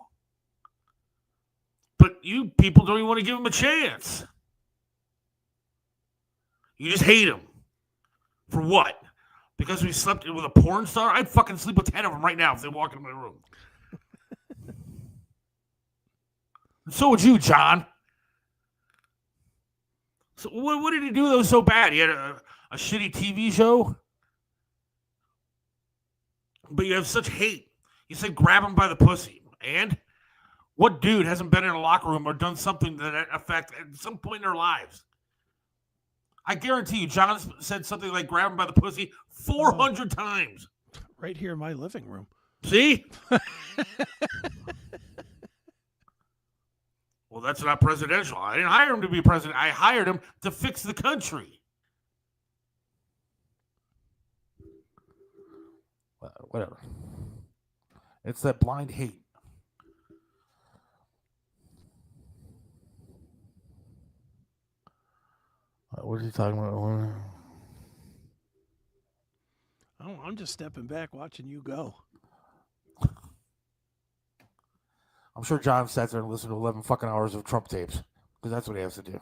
But you people don't even want to give him a chance. You just hate him. For what? Because we slept with a porn star? I'd fucking sleep with 10 of them right now if they walk into my room. And so would you, John. So what did he do that was so bad? He had a shitty TV show? But you have such hate. You said grab him by the pussy. And what dude hasn't been in a locker room or done something to that effect at some point in their lives? I guarantee you, John said something like grab him by the pussy 400 times. Right here in my living room. See? Well, that's not presidential. I didn't hire him to be president. I hired him to fix the country. Whatever. It's that blind hate. What is he talking about? Oh, I'm just stepping back watching you go. I'm sure John sat there and listened to 11 fucking hours of Trump tapes because that's what he has to do.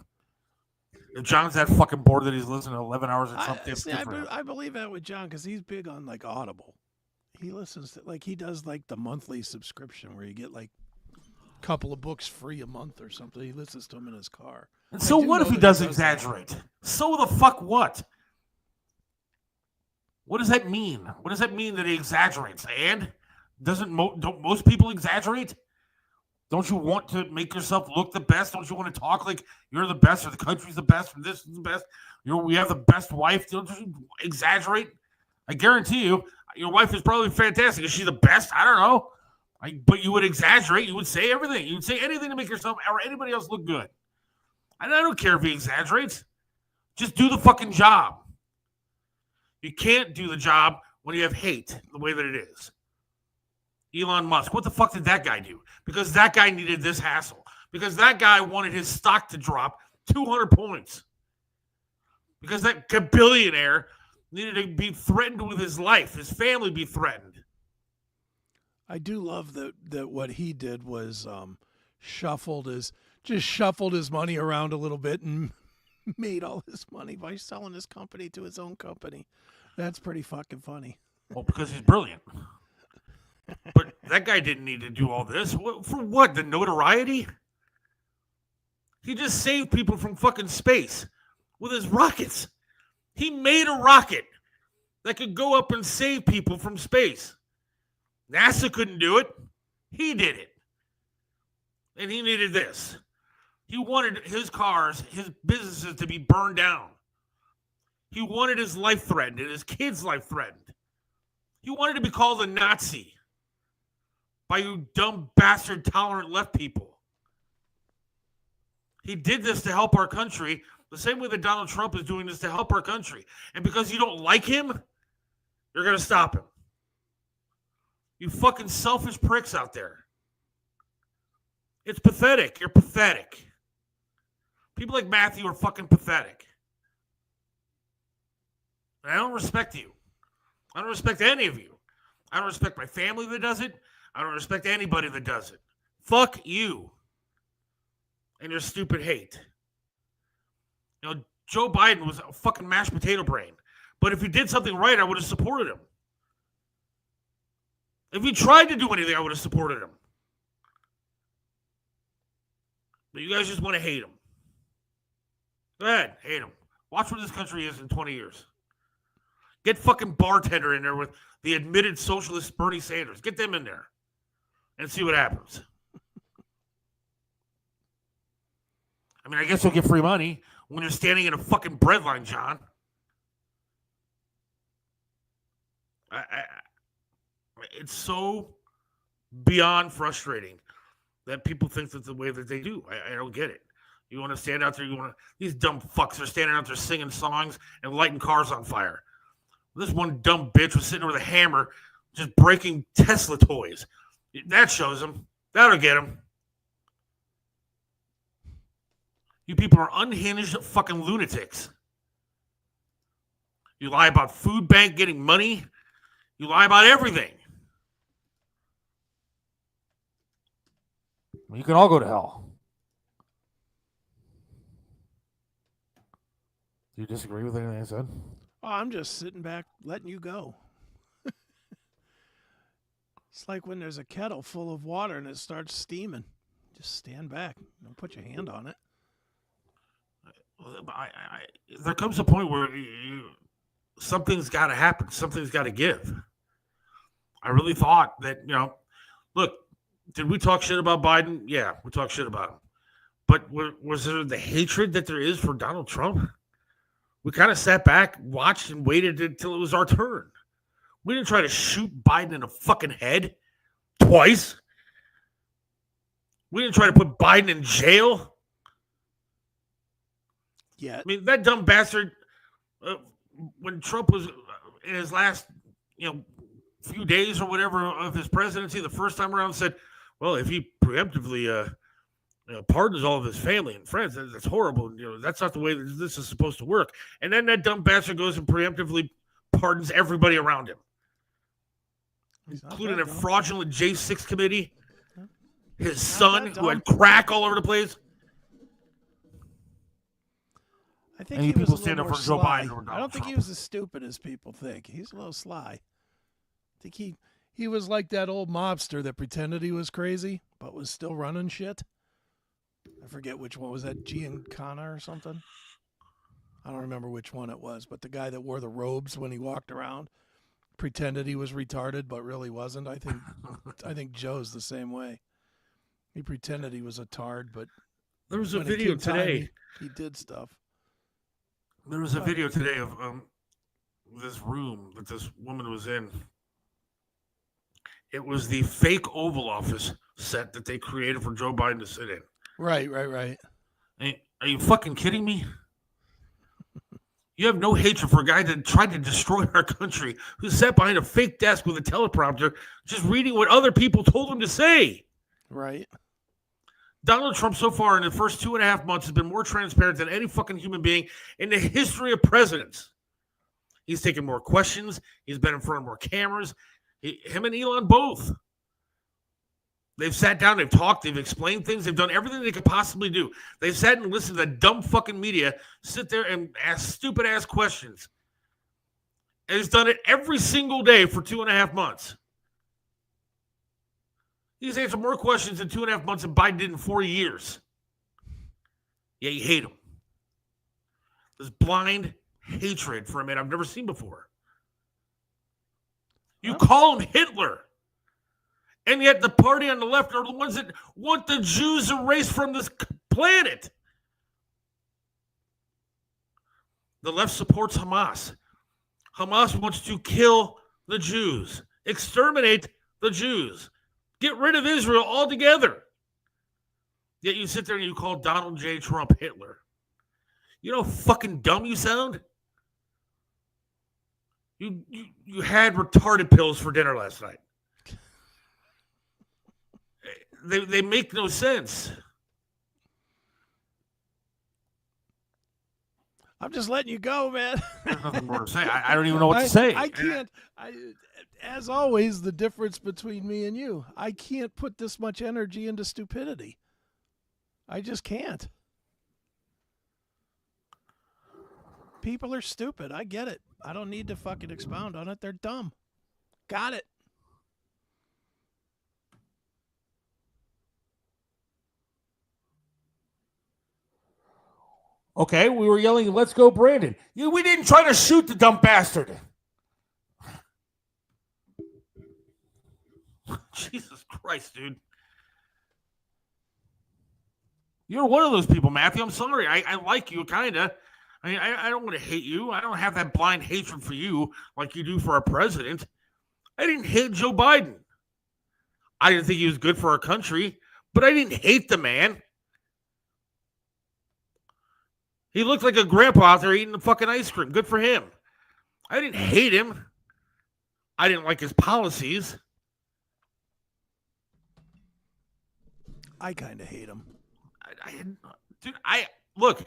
If John's that fucking bored that he's listening to 11 hours of Trump tapes, I believe that with John because he's big on like Audible. He listens to he does like the monthly subscription where you get like a couple of books free a month or something. He listens to them in his car. And so what if he does exaggerate? So the fuck what? What does that mean? What does that mean that he exaggerates? And don't most people exaggerate? Don't you want to make yourself look the best? Don't you want to talk like you're the best or the country's the best or this is the best? We have the best wife. Don't you exaggerate? I guarantee you, your wife is probably fantastic. Is she the best? I don't know. But you would exaggerate. You would say everything. You would say anything to make yourself or anybody else look good. And I don't care if he exaggerates. Just do the fucking job. You can't do the job when you have hate the way that it is. Elon Musk, what the fuck did that guy do? Because that guy needed this hassle. Because that guy wanted his stock to drop 200 points. Because that billionaire needed to be threatened with his life, his family be threatened. I do love that what he did was shuffled his money around a little bit and made all his money by selling his company to his own company. That's pretty fucking funny. Well, because he's brilliant. But that guy didn't need to do all this. For what? The notoriety? He just saved people from fucking space with his rockets. He made a rocket that could go up and save people from space. NASA couldn't do it. He did it. And he needed this. He wanted his cars, his businesses to be burned down. He wanted his life threatened and his kids' life threatened. He wanted to be called a Nazi by you dumb bastard tolerant left people. He did this to help our country the same way that Donald Trump is doing this to help our country. And because you don't like him, you're going to stop him. You fucking selfish pricks out there. It's pathetic. You're pathetic. People like Matthew are fucking pathetic. And I don't respect you. I don't respect any of you. I don't respect my family that does it. I don't respect anybody that does it. Fuck you and your stupid hate. Joe Biden was a fucking mashed potato brain. But if he did something right, I would have supported him. If he tried to do anything, I would have supported him. But you guys just want to hate him. Go ahead, hate him. Watch where this country is in 20 years. Get fucking bartender in there with the admitted socialist Bernie Sanders. Get them in there and see what happens. I mean, I guess you'll get free money when you're standing in a fucking bread line, John. It's so beyond frustrating that people think that's the way that they do. I don't get it. You want to stand out there, these dumb fucks are standing out there singing songs and lighting cars on fire. This one dumb bitch was sitting there with a hammer just breaking Tesla toys. That shows them. That'll get them. You people are unhinged fucking lunatics. You lie about food bank getting money. You lie about everything. You can all go to hell. Do you disagree with anything I said? Oh, I'm just sitting back, letting you go. It's like when there's a kettle full of water and it starts steaming. Just stand back. Don't put your hand on it. There comes a point where something's got to happen. Something's got to give. I really thought that, look, did we talk shit about Biden? Yeah, we talked shit about him. But was there the hatred that there is for Donald Trump? We kind of sat back, watched, and waited until it was our turn. We didn't try to shoot Biden in the fucking head twice. We didn't try to put Biden in jail. Yeah. I mean, that dumb bastard, when Trump was in his last, few days or whatever of his presidency, the first time around said, well, if he preemptively pardons all of his family and friends, that's horrible. That's not the way that this is supposed to work. And then that dumb bastard goes and preemptively pardons everybody around him, including a fraudulent J6 committee, his son who had crack all over the place. I think and he people was stand a up little for Joe sly. Biden or Donald I don't think he Trump. was as stupid as people think. He's a little sly. I think he was like that old mobster that pretended he was crazy but was still running shit. I forget which one was that, Giancana or something. I don't remember which one it was, but the guy that wore the robes when he walked around pretended he was retarded but really wasn't. I think Joe's the same way. He pretended he was a tard, but there was a when it video came time, today. he did stuff. There was a video today of this room that this woman was in. It was the fake Oval Office set that they created for Joe Biden to sit in. Right. Are you fucking kidding me? You have no hatred for a guy that tried to destroy our country, who sat behind a fake desk with a teleprompter, just reading what other people told him to say. Right. Donald Trump so far in the first 2.5 months has been more transparent than any fucking human being in the history of presidents. He's taken more questions. He's been in front of more cameras. Him and Elon both. They've sat down, they've talked, they've explained things, they've done everything they could possibly do. They've sat and listened to the dumb fucking media sit there and ask stupid ass questions. And he's done it every single day for 2.5 months. He's answered more questions in 2.5 months than Biden did in 4 years. Yeah, you hate him. This blind hatred for a man I've never seen before. You call him Hitler. And yet the party on the left are the ones that want the Jews erased from this planet. The left supports Hamas. Hamas wants to kill the Jews, exterminate the Jews, get rid of Israel altogether. Yet you sit there and you call Donald J. Trump Hitler. You know how fucking dumb you sound? You had retarded pills for dinner last night. They make no sense. I'm just letting you go, man. There's nothing more to say. I don't even know what to say. I can't. As always, the difference between me and you, I can't put this much energy into stupidity. I just can't. People are stupid. I get it. I don't need to fucking expound on it. They're dumb. Got it. Okay, we were yelling, let's go, Brandon. We didn't try to shoot the dumb bastard. Jesus Christ, dude. You're one of those people, Matthew. I'm sorry. I like you, kind of. I mean, I don't want to hate you. I don't have that blind hatred for you like you do for our president. I didn't hate Joe Biden. I didn't think he was good for our country, but I didn't hate the man. He looked like a grandpa out there eating the fucking ice cream. Good for him. I didn't hate him. I didn't like his policies. I kind of hate him. Look.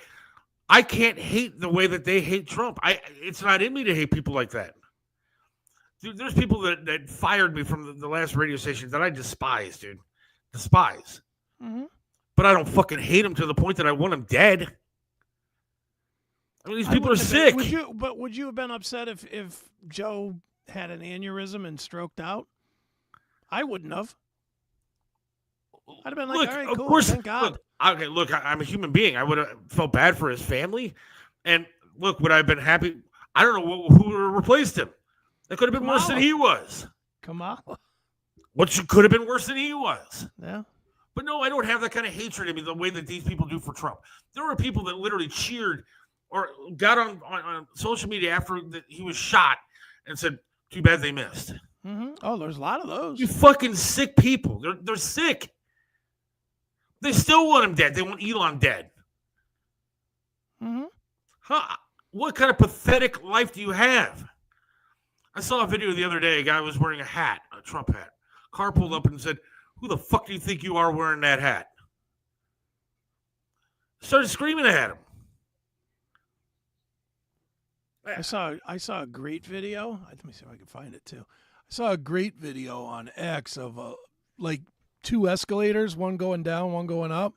I can't hate the way that they hate Trump. It's not in me to hate people like that. Dude, there's people that fired me from the last radio station that I despise, dude. Despise. Mm-hmm. But I don't fucking hate them to the point that I want them dead. I mean, these people are sick. Would you have been upset if Joe had an aneurysm and stroked out? I wouldn't have. I'd have been like, all right, cool, course, thank God. Look, I'm a human being. I would have felt bad for his family. And look, would I have been happy? I don't know who would have replaced him. It could have been worse than he was. Kamala. Could have been worse than he was. Yeah. But no, I don't have that kind of hatred in me the way that these people do for Trump. There were people that literally cheered or got on social media after he was shot and said, too bad they missed. Mm-hmm. Oh, there's a lot of those. You fucking sick people. They're sick. They still want him dead. They want Elon dead. Mm-hmm. Huh? What kind of pathetic life do you have? I saw a video the other day. A guy was wearing a hat, a Trump hat. Car pulled up and said, who the fuck do you think you are wearing that hat? Started screaming at him. I saw a great video. Let me see if I can find it too. I saw a great video on X of like two escalators, one going down, one going up,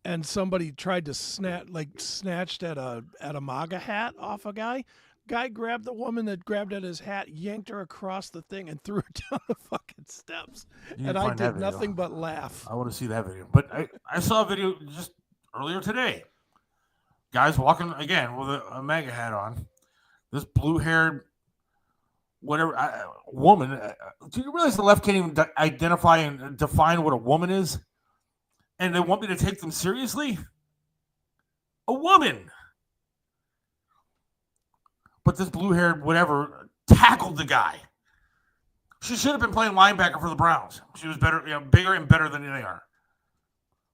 and somebody tried to snatched at a MAGA hat off a guy. Guy grabbed the woman that grabbed at his hat, yanked her across the thing, and threw her down the fucking steps. And I did nothing but laugh. I want to see that video. But I saw a video just earlier today. Guys walking again with a MAGA hat on. This blue-haired, whatever woman. Do you realize the left can't even identify and define what a woman is? And they want me to take them seriously? A woman. But this blue-haired whatever tackled the guy. She should have been playing linebacker for the Browns. She was better, bigger and better than they are.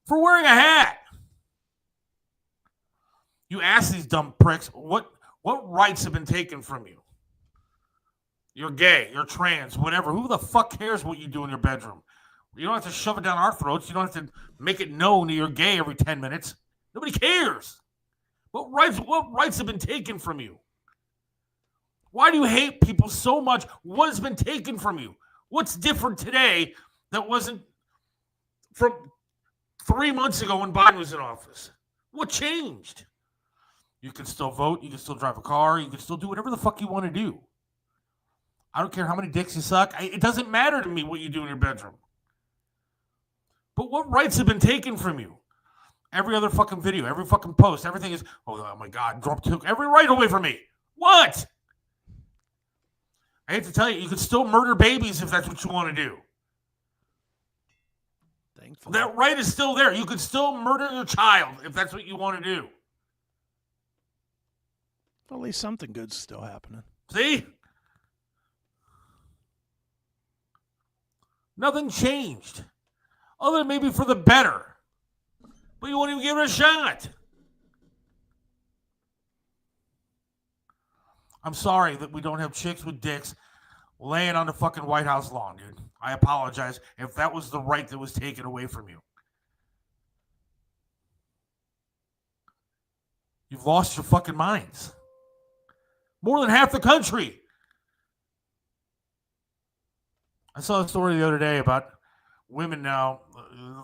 For wearing a hat. You ask these dumb pricks, what rights have been taken from you? You're gay, you're trans, whatever. Who the fuck cares what you do in your bedroom? You don't have to shove it down our throats. You don't have to make it known that you're gay every 10 minutes. Nobody cares. What rights have been taken from you? Why do you hate people so much? What has been taken from you? What's different today that wasn't from 3 months ago when Biden was in office? What changed? You can still vote. You can still drive a car. You can still do whatever the fuck you want to do. I don't care how many dicks you suck. It doesn't matter to me what you do in your bedroom. But what rights have been taken from you? Every other fucking video, every fucking post, everything is, oh my God, Trump took every right away from me. What? I hate to tell you, you can still murder babies if that's what you want to do. Thankfully. That right is still there. You can still murder your child if that's what you want to do. At least something good's still happening. See? Nothing changed. Other than maybe for the better. But you won't even give it a shot. I'm sorry that we don't have chicks with dicks laying on the fucking White House lawn, dude. I apologize if that was the right that was taken away from you. You've lost your fucking minds. More than half the country. I saw a story the other day about women now,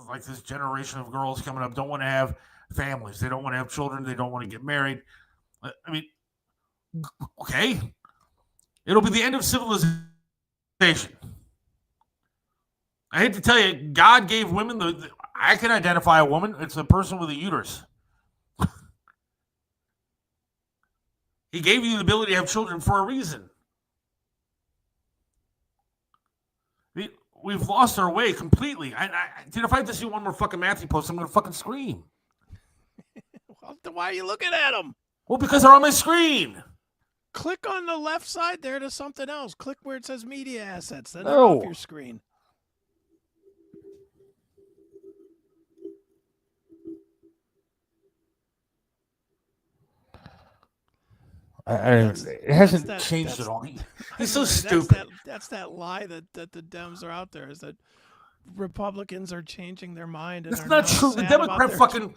like this generation of girls coming up, don't want to have families. They don't want to have children. They don't want to get married. I mean, okay. It'll be the end of civilization. I hate to tell you, God gave women I can identify a woman. It's a person with a uterus. He gave you the ability to have children for a reason. We've lost our way completely. Dude, if I just see one more fucking Matthew post, I'm going to fucking scream. Why are you looking at them? Well, because they're on my screen. Click on the left side there to something else. Click where it says media assets. Then they're No. off your screen. It hasn't that's- changed that's- at all. I He's so was gonna say, stupid. That's that lie that the Dems are out there, is that Republicans are changing their mind. And That's are not now true. The sad about Democrat their- fucking...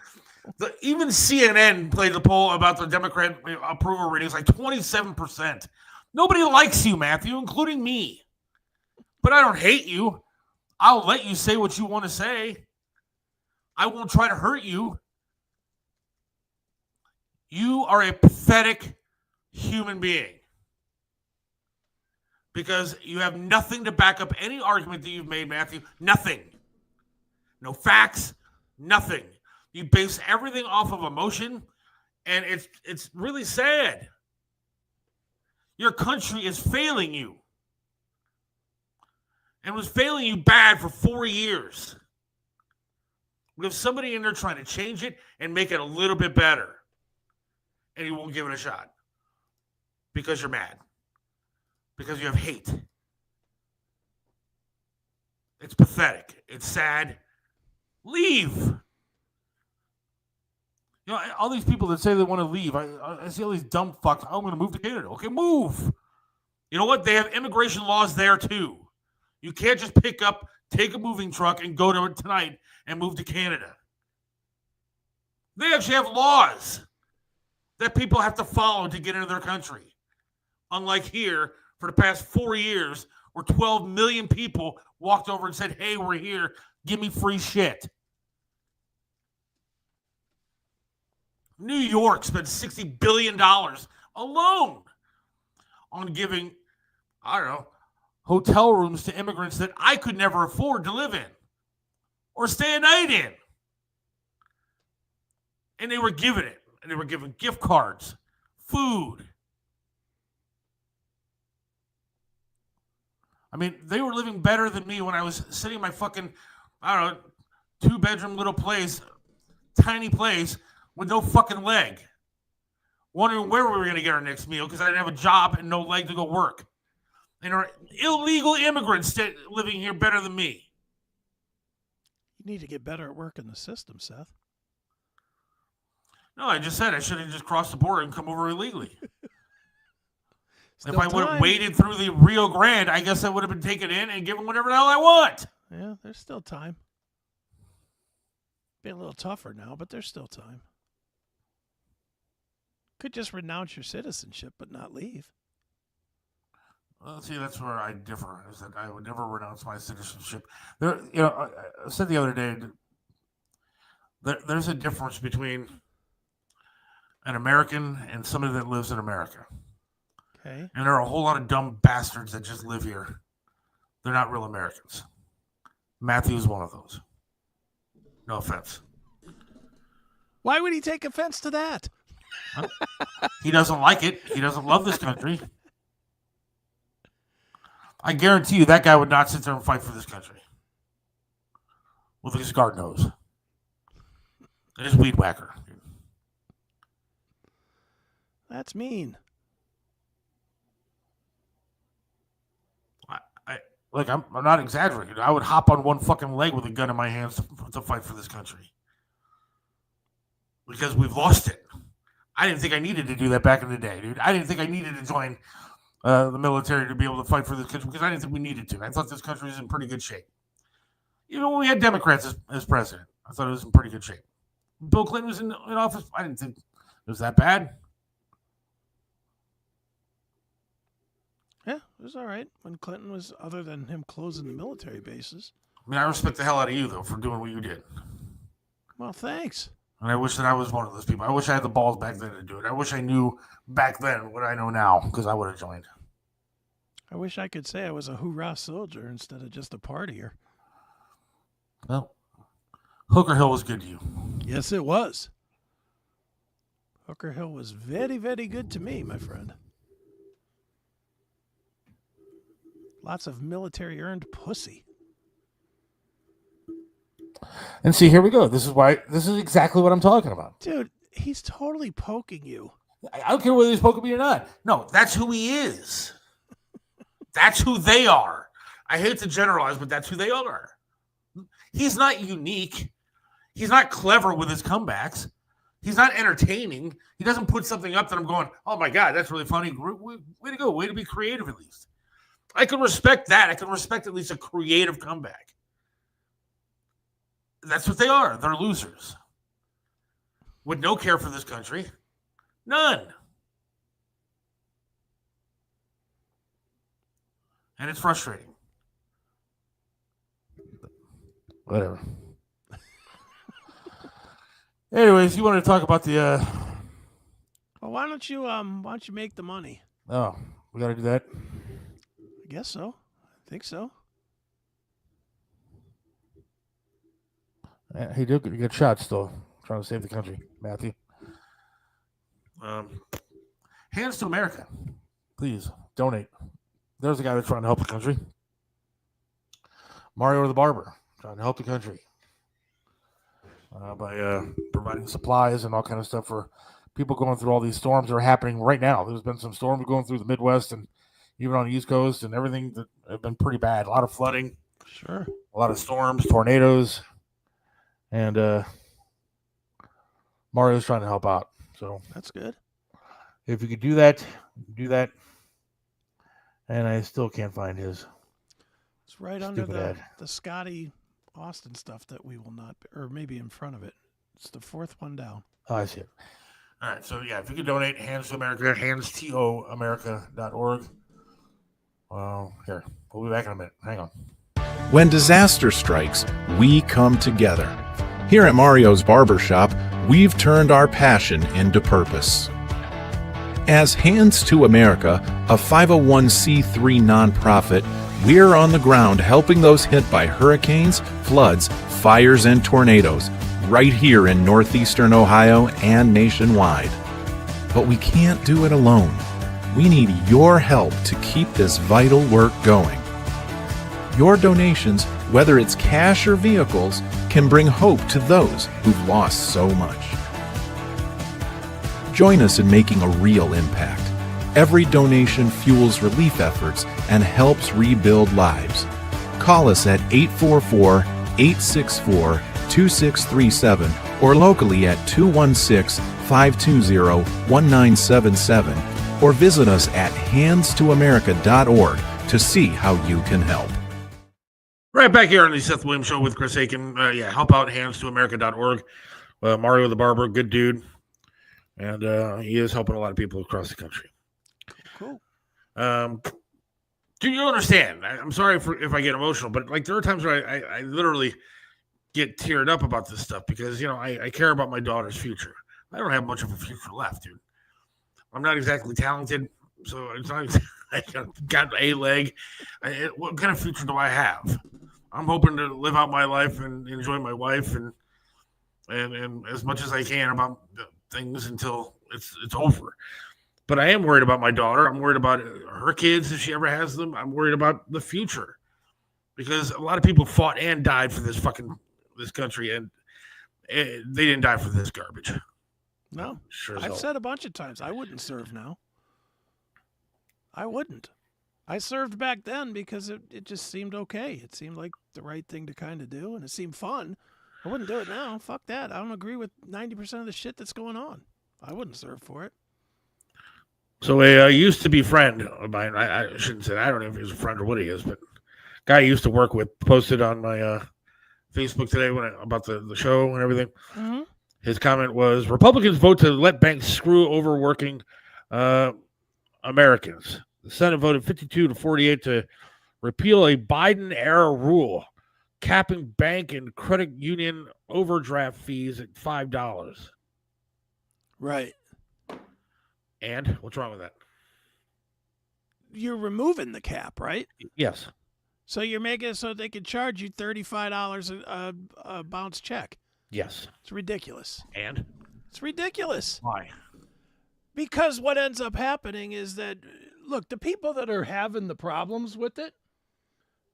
even CNN played the poll about the Democrat approval ratings, like 27%. Nobody likes you, Matthew, including me. But I don't hate you. I'll let you say what you want to say. I won't try to hurt you. You are a pathetic human being. Because you have nothing to back up any argument that you've made, Matthew. Nothing. No facts. Nothing. You base everything off of emotion, and it's really sad. Your country is failing you. And was failing you bad for 4 years. We have somebody in there trying to change it and make it a little bit better. And you won't give it a shot. Because you're mad. Because you have hate. It's pathetic. It's sad. Leave. You know, all these people that say they want to leave, I see all these dumb fucks. I'm going to move to Canada. Okay, move. You know what? They have immigration laws there too. You can't just pick up, take a moving truck, and go to it tonight and move to Canada. They actually have laws that people have to follow to get into their country. Unlike here, for the past 4 years, where 12 million people walked over and said, hey, we're here, give me free shit. New York spent $60 billion alone on giving, I don't know, hotel rooms to immigrants that I could never afford to live in or stay a night in. And they were giving it. And they were giving gift cards, food. I mean, they were living better than me when I was sitting in my fucking, I don't know, 2-bedroom little place, tiny place with no fucking leg. Wondering where we were going to get our next meal because I didn't have a job and no leg to go work. And are illegal immigrants living here better than me. You need to get better at working the system, Seth. No, I just said I should have just crossed the border and come over illegally. Still If I would have time. waded through the Rio Grande, I guess I would have been taken in and given whatever the hell I want. Yeah, there's still time. Be a little tougher now, but there's still time. Could just renounce your citizenship but not leave. Well, see, that's where I differ. Is that I would never renounce my citizenship. There, you know, I said the other day that there's a difference between an American and somebody that lives in America. Okay. And there are a whole lot of dumb bastards that just live here. They're not real Americans. Matthew is one of those. No offense. Why would he take offense to that? He doesn't like it. He doesn't love this country. I guarantee you that guy would not sit there and fight for this country. With his garden hose. And his weed whacker. That's mean. I'm not exaggerating. I would hop on one fucking leg with a gun in my hands to fight for this country. Because we've lost it. I didn't think I needed to do that back in the day, dude. I didn't think I needed to join the military to be able to fight for this country because I didn't think we needed to. I thought this country was in pretty good shape. Even when we had Democrats as president, I thought it was in pretty good shape. Bill Clinton was in office. I didn't think it was that bad. Yeah, it was all right when Clinton was, other than him closing the military bases. I mean, I respect the hell out of you, though, for doing what you did. Well, thanks. And I wish that I was one of those people. I wish I had the balls back then to do it. I wish I knew back then what I know now, because I would have joined. I wish I could say I was a hoorah soldier instead of just a partier. Well, Hooker Hill was good to you. Yes, it was. Hooker Hill was very, very good to me, my friend. Lots of military earned pussy. And see, here we go. This is exactly what I'm talking about. Dude, He's totally poking you. I don't care whether he's poking me or not. No, that's who he is. That's who they are. I hate to generalize, but that's who they are. He's not unique. He's not clever with his comebacks. He's not entertaining. He doesn't put something up that I'm going, oh my God, that's really funny. Way to go. Way to be creative at least. I can respect that. I can respect at least a creative comeback. That's what they are. They're losers. With no care for this country. None. And it's frustrating. Whatever. Anyways, you want to talk about the Well, why don't you make the money? Oh, we gotta do that. I guess so. I think so. He did get shot still, trying to save the country, Matthew. Hands to America. Please, donate. There's a guy that's trying to help the country. Mario the Barber, trying to help the country. By providing supplies and all kind of stuff for people going through all these storms that are happening right now. There's been some storms going through the Midwest and even on the East Coast and everything that have been pretty bad. A lot of flooding. Sure. A lot of storms, tornadoes. And Mario's trying to help out. So that's good. If you could do that, do that. And I still can't find his. It's right under the Scotty Austin stuff that we will not, or maybe in front of it. It's the fourth one down. Oh, I see it. All right. So, yeah, if you could donate, Hands to America, handstoamerica.org. Here, we'll be back in a minute. Hang on. When disaster strikes, we come together. Here at Mario's Barbershop, we've turned our passion into purpose. As Hands to America, a 501c3 nonprofit, we're on the ground helping those hit by hurricanes, floods, fires, and tornadoes, right here in northeastern Ohio and nationwide. But we can't do it alone. We need your help to keep this vital work going. Your donations, whether it's cash or vehicles, can bring hope to those who've lost so much. Join us in making a real impact. Every donation fuels relief efforts and helps rebuild lives. Call us at 844-864-2637 or locally at 216-520-1977 or visit us at handstoamerica.org to see how you can help. Right back here on the Seth Williams Show with Chris Aiken. Help out handstoamerica.org. Mario the Barber, good dude. And he is helping a lot of people across the country. Cool. Do you understand? I'm sorry if I get emotional, but like there are times where I literally get teared up about this stuff because, I care about my daughter's future. I don't have much of a future left, dude. I'm not exactly talented, so it's not I got a leg. What kind of future do I have? I'm hoping to live out my life and enjoy my wife and as much as I can about things until it's over. But I am worried about my daughter. I'm worried about her kids if she ever has them. I'm worried about the future because a lot of people fought and died for this country, and they didn't die for this garbage. No, sure. I've said a bunch of times I wouldn't serve now. I wouldn't. I served back then because it just seemed okay. It seemed like the right thing to kind of do, and it seemed fun. I wouldn't do it now. Fuck that. I don't agree with 90% of the shit that's going on. I wouldn't serve for it. So a used to be friend of mine, I shouldn't say that. I don't know if he's a friend or what he is, but guy I used to work with posted on my Facebook today about the show and everything. Mm-hmm. His comment was, Republicans vote to let banks screw over working Americans. The Senate voted 52-48 to repeal a Biden-era rule capping bank and credit union overdraft fees at $5. Right. And what's wrong with that? You're removing the cap, right? Yes. So you're making it so they can charge you $35 a bounce check. Yes. It's ridiculous. And? It's ridiculous. Why? Because what ends up happening is that, look, the people that are having the problems with it,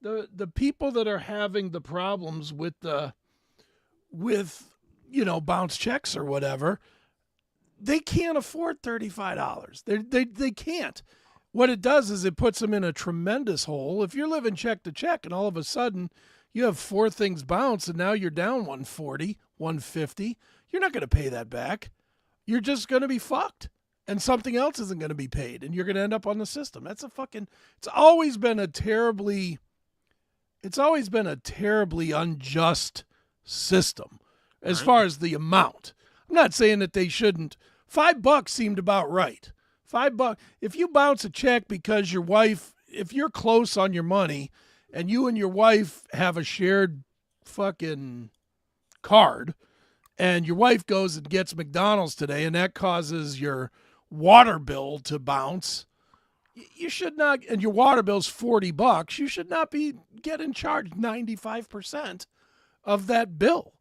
the people that are having the problems with bounce checks or whatever, they can't afford $35. They can't. What it does is it puts them in a tremendous hole. If you're living check to check and all of a sudden you have 4 things bounce and now you're down 140, 150, you're not going to pay that back. You're just going to be fucked. And something else isn't going to be paid and you're going to end up on the system. It's always been a terribly unjust system as far as the amount. I'm not saying that they shouldn't. $5 seemed about right. $5. If you bounce a check because your wife, if you're close on your money and you and your wife have a shared fucking card and your wife goes and gets McDonald's today and that causes your water bill to bounce, you should not, and your water bill's $40, you should not be getting charged 95% of that bill.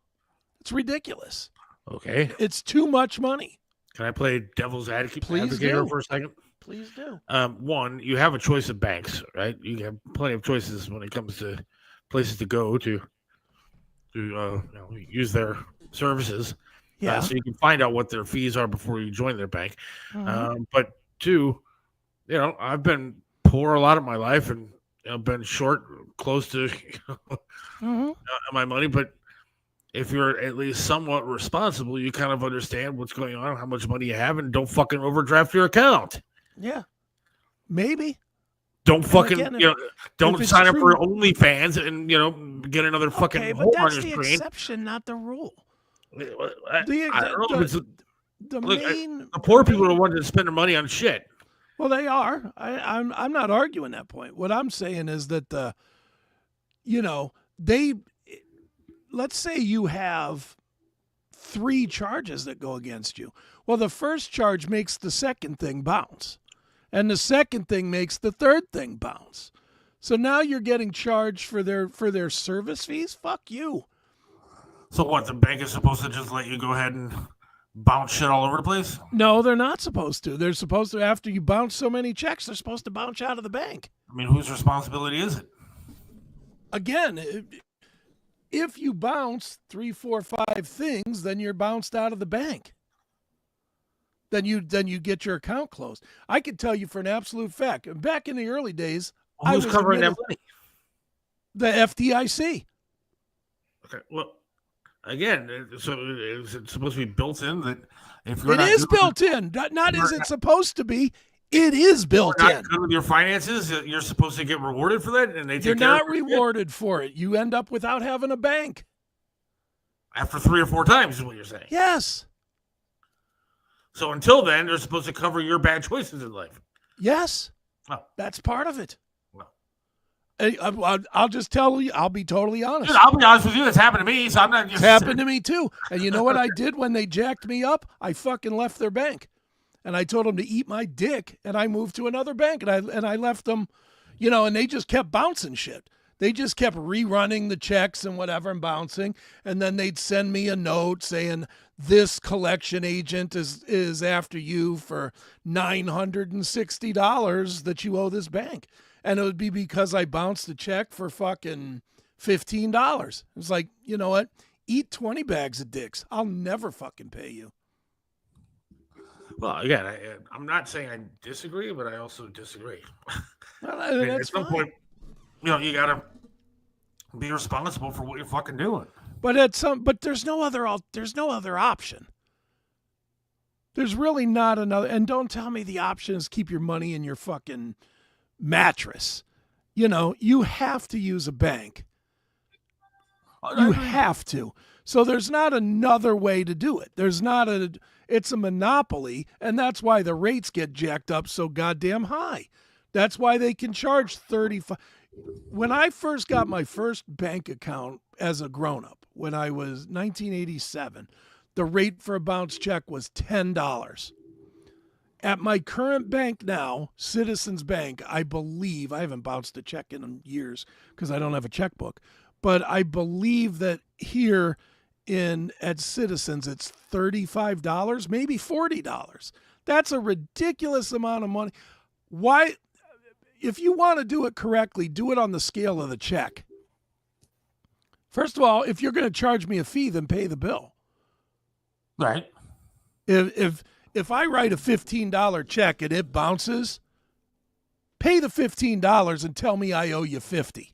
It's ridiculous. Okay. It's too much money. Can I play devil's advocate Please here do. for a second? Please do. One, you have a choice of banks, right? You have plenty of choices when it comes to places to go to use their services. Yeah. So you can find out what their fees are before you join their bank. Mhm. But two, I've been poor a lot of my life and been short close to my money. But if you're at least somewhat responsible, you kind of understand what's going on, how much money you have, and don't fucking overdraft your account. Yeah. Maybe. Don't fucking, again, don't it's sign up for true- OnlyFans and, get another fucking Okay, but hole on that's your the screen. exception, not the rule. I don't know if it's The look, main the poor people are the ones that spend their money on shit. Well, they are. I'm not arguing that point. What I'm saying is that let's say you have 3 charges that go against you. Well, the first charge makes the second thing bounce, and the second thing makes the third thing bounce. So now you're getting charged for their service fees. Fuck you. So what? The bank is supposed to just let you go ahead and bounce shit all over the place? No, they're not supposed to. They're supposed to, after you bounce so many checks, they're supposed to bounce out of the bank. I mean, whose responsibility is it? Again, if you bounce 3, 4, 5 things, then you're bounced out of the bank. Then you get your account closed. I can tell you for an absolute fact. Back in the early days, Well, who's covering that money? The FDIC. Okay. Well, again, so is it supposed to be built in that if you're It not is good built in. Not is it supposed to be. It is built not in. good with your finances, you're supposed to get rewarded for that, and they take You're care not of it rewarded for it. You end up without having a bank. after 3 or 4 times, is what you're saying. Yes. So until then, they're supposed to cover your bad choices in life. Yes. Oh. That's part of it. Well. I'll just tell you, I'll be totally honest. Dude, I'll be honest with you, it's happened to me, so I'm not just... It's happened to me too. And you know what I did when they jacked me up? I fucking left their bank. And I told them to eat my dick, and I moved to another bank, and I left them, and they just kept bouncing shit. They just kept rerunning the checks and whatever and bouncing, and then they'd send me a note saying this collection agent is after you for $960 that you owe this bank. And it would be because I bounced a check for fucking $15. It was like, you know what? Eat 20 bags of dicks. I'll never fucking pay you. Well, again, I'm not saying I disagree, but I also disagree. Well, I mean, that's at some fine. point, you got to be responsible for what you're fucking doing. But there's no other option. There's really not another. And don't tell me the option is keep your money in your fucking mattress. You have to use a bank. You have to. So there's not another way to do it. It's a monopoly, and that's why the rates get jacked up so goddamn high. That's why they can charge 35. When I first got my first bank account as a grown-up, when I was 1987, the rate for a bounce check was $10. At my current bank now, Citizens Bank, I believe, I haven't bounced a check in years because I don't have a checkbook, but I believe that here at Citizens, it's $35, maybe $40. That's a ridiculous amount of money. Why? If you want to do it correctly, do it on the scale of the check. First of all, if you're going to charge me a fee, then pay the bill. Right. If if I write a $15 check and it bounces, pay the $15 and tell me I owe you $50.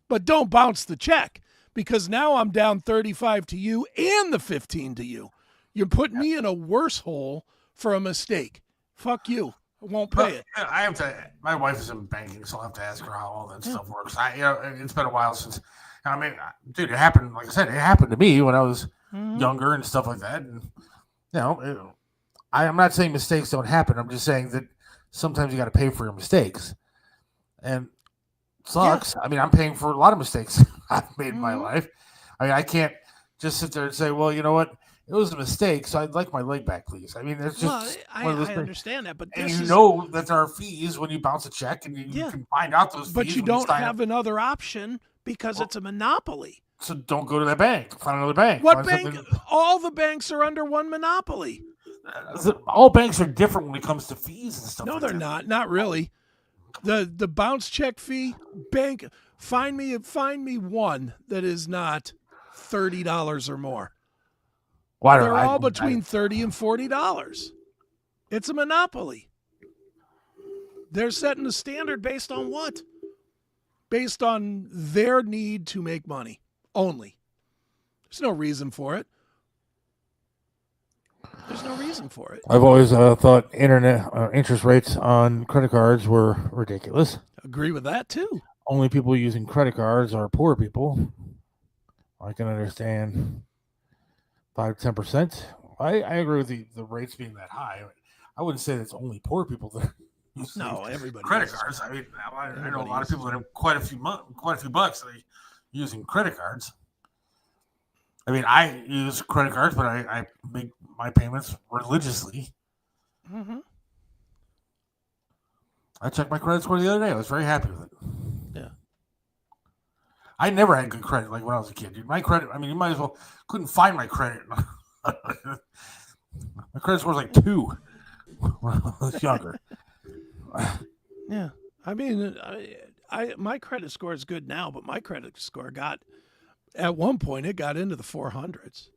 But don't bounce the check, because now I'm down $35 to you and the $15 to you. You're putting me in a worse hole for a mistake. Fuck you. I won't pay it. I have to. My wife is in banking, so I'll have to ask her how all that stuff works. It's been a while since. I mean, dude, it happened. Like I said, it happened to me when I was younger and stuff like that. And I'm not saying mistakes don't happen. I'm just saying that sometimes you got to pay for your mistakes, and it sucks. I mean, I'm paying for a lot of mistakes I've made in my life. I mean, I can't just sit there and say, well, you know what? It was a mistake, so I'd like my leg back, please. I mean, it's just I understand that, but and this know that there are fees when you bounce a check, and you can find out those fees. But you don't have another option because it's a monopoly. So don't go to that bank. Find another bank. What bank? All the banks are under one monopoly. All banks are different when it comes to fees and stuff. No, like they're that. not. Not really. The bounce check fee, bank, find me one that is not $30 or more. Well, They're all between $30 and $40. It's a monopoly. They're setting a standard based on what? Based on their need to make money only. There's no reason for it. There's no reason for it. I've always thought interest rates on credit cards were ridiculous. Agree with that too. Only people using credit cards are poor people. I can understand 5-10%. I agree with the rates being that high. I wouldn't say that it's only poor people that are using everybody credit is. cards. I mean, I know a lot of people that have quite a few bucks that are using credit cards. I mean, I use credit cards, but I make my payments religiously. Mm-hmm. I checked my credit score the other day. I was very happy with it. Yeah. I never had good credit like when I was a kid, dude. My credit, I mean, you might as well couldn't find my credit. My credit score was like 2 when I was younger. Yeah. I mean, my credit score is good now, but my credit score at one point, it got into the 400s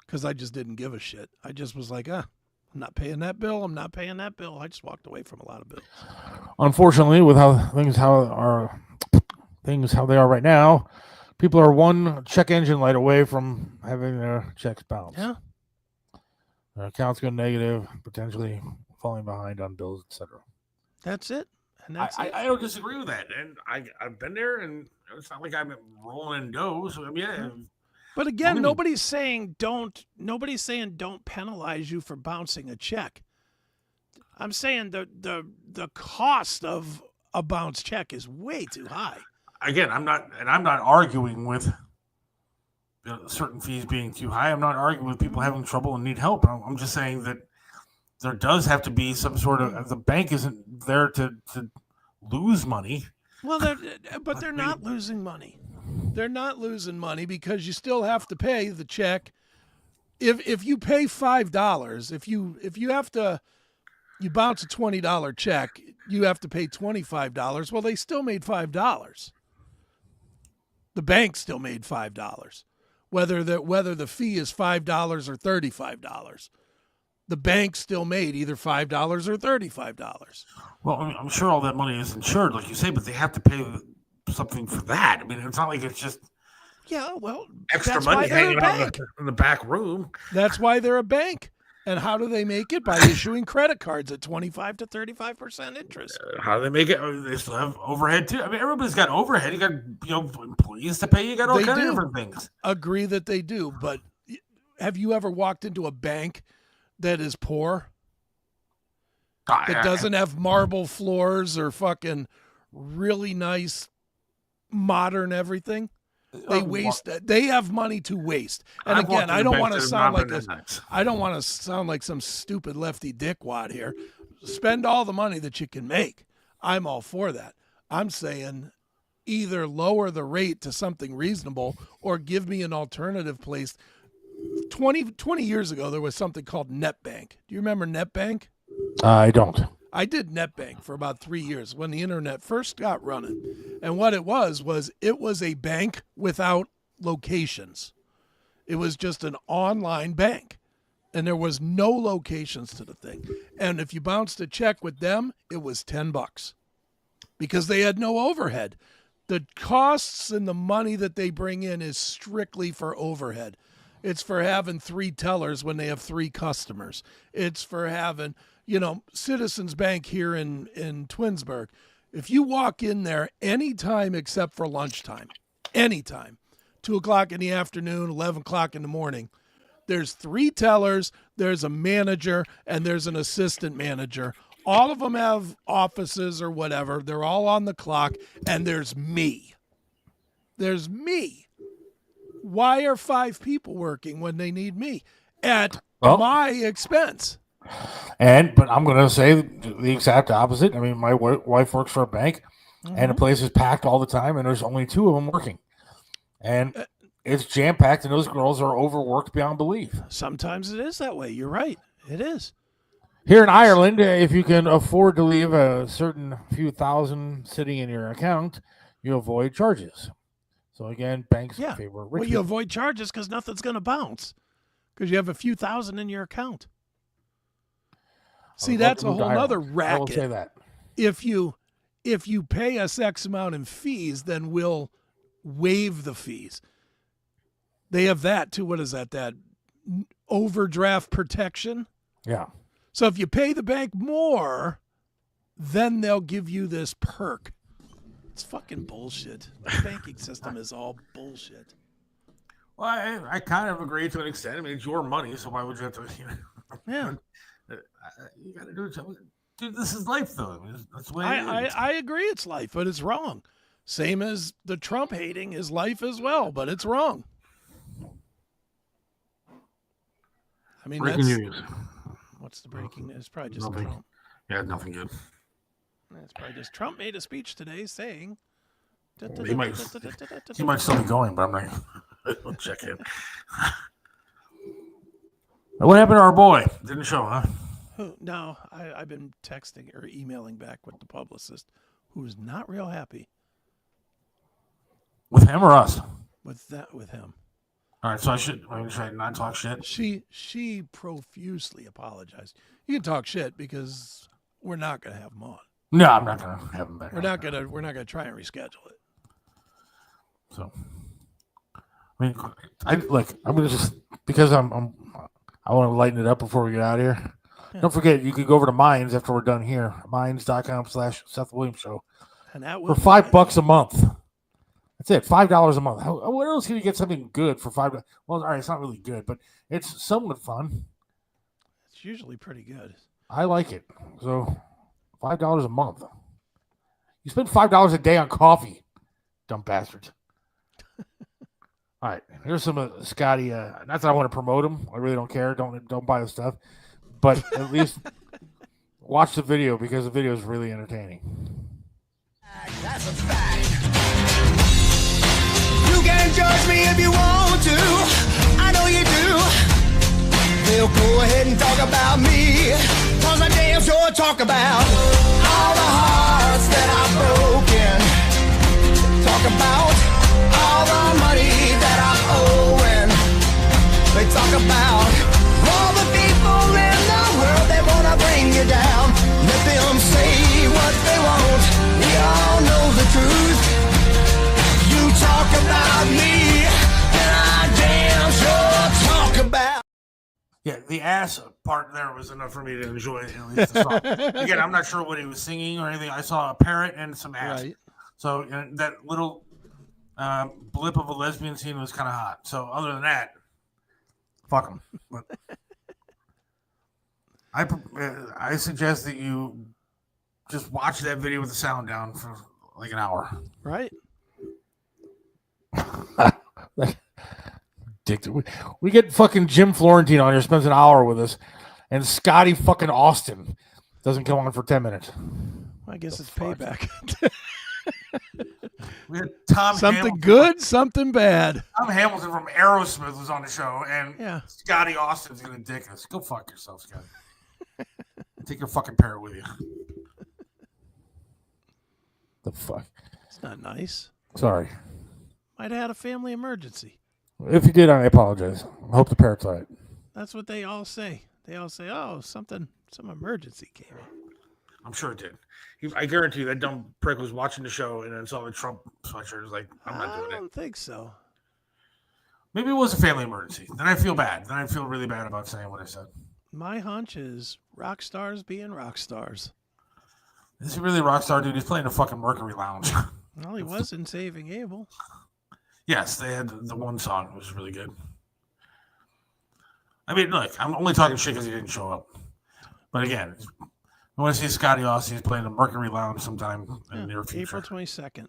because I just didn't give a shit. I just was like, I'm not paying that bill. I'm not paying that bill. I just walked away from a lot of bills. Unfortunately, with how they are right now, people are one check engine light away from having their checks bounced. Yeah. Their accounts go negative, potentially falling behind on bills, etc. That's it. And that's it. I don't disagree with that, and I've been there, and it's not like I'm rolling in dough. So I mean, but again, nobody's saying don't penalize you for bouncing a check. I'm saying the cost of a bounce check is way too high. Again, I'm not arguing with certain fees being too high. I'm not arguing with people having trouble and need help. I'm just saying that there does have to be some sort of. The bank isn't there to lose money. Well, they're not losing money. They're not losing money because you still have to pay the check. If you pay $5, if you bounce a $20 check, you have to pay $25. Well, they still made $5. The bank still made $5. Whether the fee is $5 or $35. The bank still made either $5 or $35. Well, I'm sure all that money is insured, like you say, but they have to pay something for that. I mean, it's not like it's just extra money hanging out in the back room. That's why they're a bank. And how do they make it? By issuing credit cards at 25 to 35% interest. How do they make it? They still have overhead too. I mean, everybody's got overhead. You got employees to pay. You got all kinds of different things. Agree that they do, but have you ever walked into a bank that is poor? That doesn't have marble floors or fucking really nice modern everything? They waste. They have money to waste. And again, I don't want to sound like some stupid lefty dickwad here. Spend all the money that you can make. I'm all for that. I'm saying either lower the rate to something reasonable or give me an alternative place. 20 years ago, there was something called NetBank. Do you remember NetBank? I don't. I did NetBank for about 3 years when the internet first got running. And what it was a bank without locations. It was just an online bank. And there was no locations to the thing. And if you bounced a check with them, it was $10 because they had no overhead. The costs and the money that they bring in is strictly for overhead. It's for having 3 tellers when they have 3 customers. It's for having, Citizens Bank here in Twinsburg. If you walk in there anytime except for lunchtime, anytime, 2 o'clock in the afternoon, 11 o'clock in the morning, there's 3 tellers, there's a manager, and there's an assistant manager. All of them have offices or whatever. They're all on the clock, and there's me. There's me. Why are 5 people working when they need me? At my expense. But I'm going to say the exact opposite. I mean, my wife works for a bank, and the place is packed all the time, and there's only 2 of them working. And it's jam-packed, and those girls are overworked beyond belief. Sometimes it is that way. You're right. It is. Here in Ireland, if you can afford to leave a certain few thousand sitting in your account, you avoid charges. So again, banks favor rich Well, you people. avoid charges because nothing's going to bounce because you have a few thousand in your account. See, that's a whole other racket. I will say that. If you pay us X amount in fees, then we'll waive the fees. They have that too. What is that? That overdraft protection? Yeah. So if you pay the bank more, then they'll give you this perk. It's fucking bullshit. The banking system is all bullshit. Well, I kind of agree to an extent. I mean, it's your money, so why would you have to? Yeah. You got to do it. Dude, this is life, though. I mean, that's the way it is. I agree it's life, but it's wrong. Same as the Trump hating is life as well, but it's wrong. I mean, Breaking news. What's the breaking news? Probably just Nothing. Trump. Yeah, nothing good. It's probably just Trump made a speech today saying. He might still be going, but I'm not. We'll check in. What happened to our boy? Didn't show, huh? No, I've been texting or emailing back with the publicist, who's not real happy With him or us? with him. All right, so should I not talk shit? She profusely apologized. You can talk shit because we're not going to have him on. No, I'm not gonna have him back. We're not gonna try and reschedule it. So, I mean, I'm gonna just because I want to lighten it up before we get out of here. Yeah. Don't forget, you can go over to Minds after we're done here. Minds.com/Seth Williams Show. And that for $5 a month. That's it, $5 a month. What else can you get something good for $5? Well, all right, it's not really good, but it's somewhat fun. It's usually pretty good. I like it. So, $5 a month. You spend $5 a day on coffee, dumb bastards. All right, here's some of Scotty. Not that I want to promote him. I really don't care. Don't buy the stuff, but at least watch the video because the video is really entertaining. That's a fact. You can judge me if you want to. I know you do. They'll go ahead and talk about me, 'cause I damn sure talk about all the hearts that I've broken. Talk about all the money that I'm owing. They talk about all the people in the world that wanna bring you down. Let them say what they want. We all know the truth. You talk about me, and I damn sure talk about. Yeah, the ass part there was enough for me to enjoy at least the song. Again, I'm not sure what he was singing or anything. I saw a parrot and some ass. Right. So that little blip of a lesbian scene was kind of hot. So other than that, fuck him. But I suggest that you just watch that video with the sound down for like an hour. Right. We get fucking Jim Florentine on here, spends an hour with us, and Scotty fucking Austin doesn't come on for 10 minutes. I guess it's payback. We had Tom something Hamilton, good, something bad. Tom Hamilton from Aerosmith was on the show, and Scotty Austin's gonna dick us. Go fuck yourself, Scotty. Take your fucking parrot with you. The fuck? It's not nice. Sorry. Might have had a family emergency. If you did, I apologize. I hope the parrot's all right. That's what they all say. They all say, "Oh, some emergency came in." I'm sure it did. I guarantee you that dumb prick was watching the show and then saw the Trump sweatshirt. Was like, I'm not doing I it. don't think so. Maybe it was a family emergency. Then I feel bad. Then I feel really bad about saying what I said. My hunch is rock stars being rock stars. Is he really a rock star, dude? He's playing the fucking Mercury Lounge. Well, he was in Saving Abel. Yes, they had the one song. It was really good. I mean, look, I'm only talking shit because he didn't show up. But again, I want to see Scotty Austin. He's playing the Mercury Lounge sometime in the near future. April 22nd.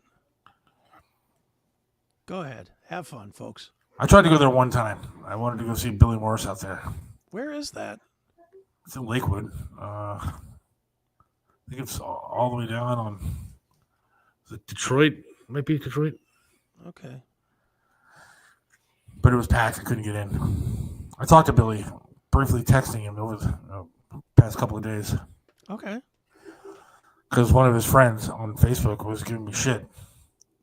Go ahead. Have fun, folks. I tried to go there one time. I wanted to go see Billy Morris out there. Where is that? It's in Lakewood. I think it's all the way down on is it Detroit. Might be Detroit. Okay. But it was packed. I couldn't get in. I talked to Billy, briefly texting him over the past couple of days. Okay. Because one of his friends on Facebook was giving me shit.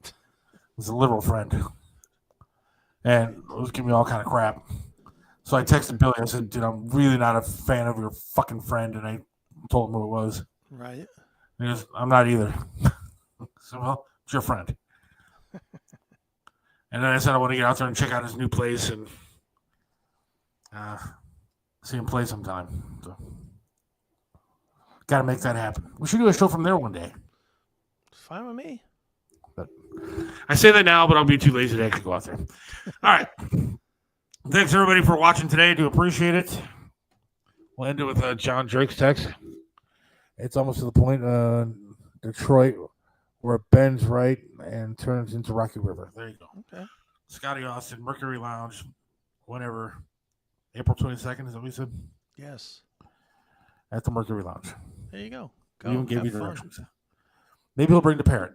It was a liberal friend. And was giving me all kind of crap. So I texted Billy. I said, dude, I'm really not a fan of your fucking friend. And I told him who it was. Right. And he goes, I'm not either. So, well, it's your friend. And then I said I want to get out there and check out his new place and see him play sometime. So, got to make that happen. We should do a show from there one day. Fine with me. But I say that now, but I'll be too lazy to actually go out there. All right. Thanks, everybody, for watching today. Do appreciate it. We'll end it with John Drake's text. It's almost to the point, Detroit, where it bends right and turns into Rocky River. There you go. Okay. Scotty Austin, Mercury Lounge, whenever. April 22nd, is that what we said? Yes. At the Mercury Lounge. There you go. He even gave have you fun. directions. Maybe he'll bring the parrot.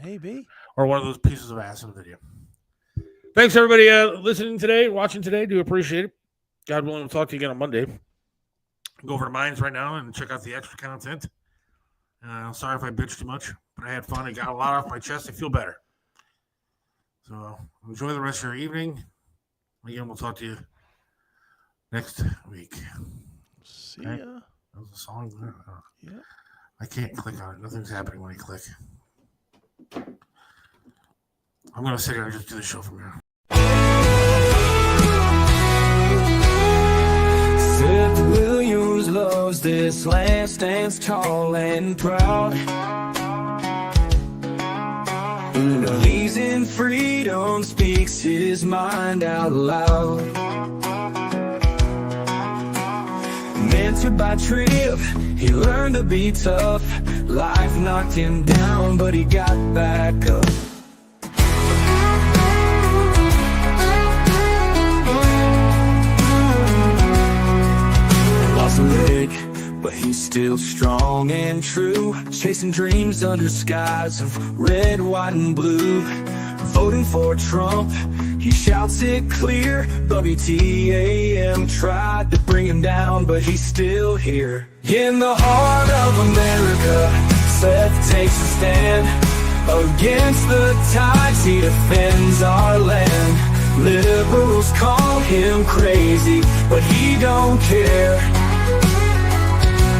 Maybe. Or one of those pieces of ass in the video. Thanks, everybody, listening today, watching today. Do appreciate it. God willing, we'll talk to you again on Monday. Go over to Minds right now and check out the extra content. Sorry if I bitched too much, but I had fun. I got a lot off my chest. I feel better. So enjoy the rest of your evening. Again, we'll talk to you next week. See ya. Okay. That was a song. Yeah. I can't click on it. Nothing's happening when I click. I'm going to sit here and just do the show from here. Seth Williams loves this land, stands tall and proud. Believes in freedom, speaks his mind out loud. Mentored by Tariff, he learned to be tough. Life knocked him down, but he got back up. Lost a leg, but he's still strong and true. Chasing dreams under skies of red, white, and blue. Voting for Trump, he shouts it clear. WTAM tried to bring him down, but he's still here. In the heart of America, Seth takes a stand. Against the tides, he defends our land. Liberals call him crazy, but he don't care.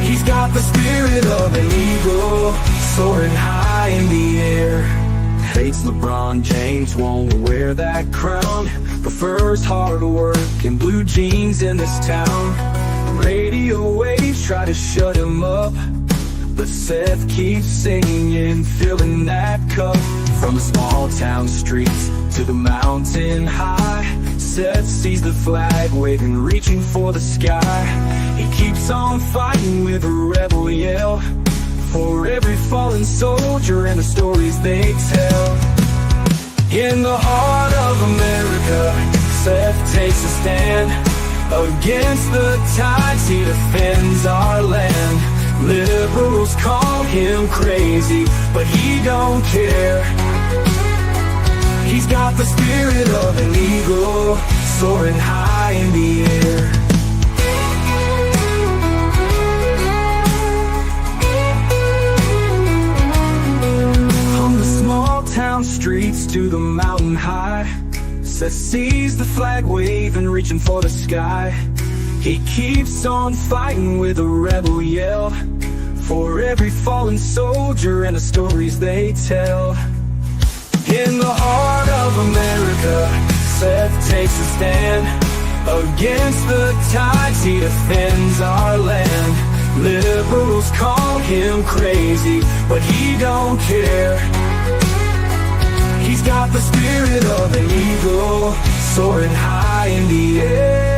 He's got the spirit of an eagle, soaring high in the air. Hates LeBron James, won't wear that crown. Prefers hard work and blue jeans in this town. Radio waves try to shut him up, but Seth keeps singing, filling that cup. From the small town streets to the mountain high, Seth sees the flag waving, reaching for the sky. He keeps on fighting with a rebel yell, for every fallen soldier and the stories they tell. In the heart of America, Seth takes a stand. Against the tides, he defends our land. Liberals call him crazy, but he don't care. He's got the spirit of an eagle, soaring high in the air. From the small town streets to the mountain high, Seth sees the flag waving, reaching for the sky. He keeps on fighting with a rebel yell, for every fallen soldier and the stories they tell. In the heart of America, Seth takes a stand. Against the tides, he defends our land. Liberals call him crazy, but he don't care. He's got the spirit of an eagle, soaring high in the air.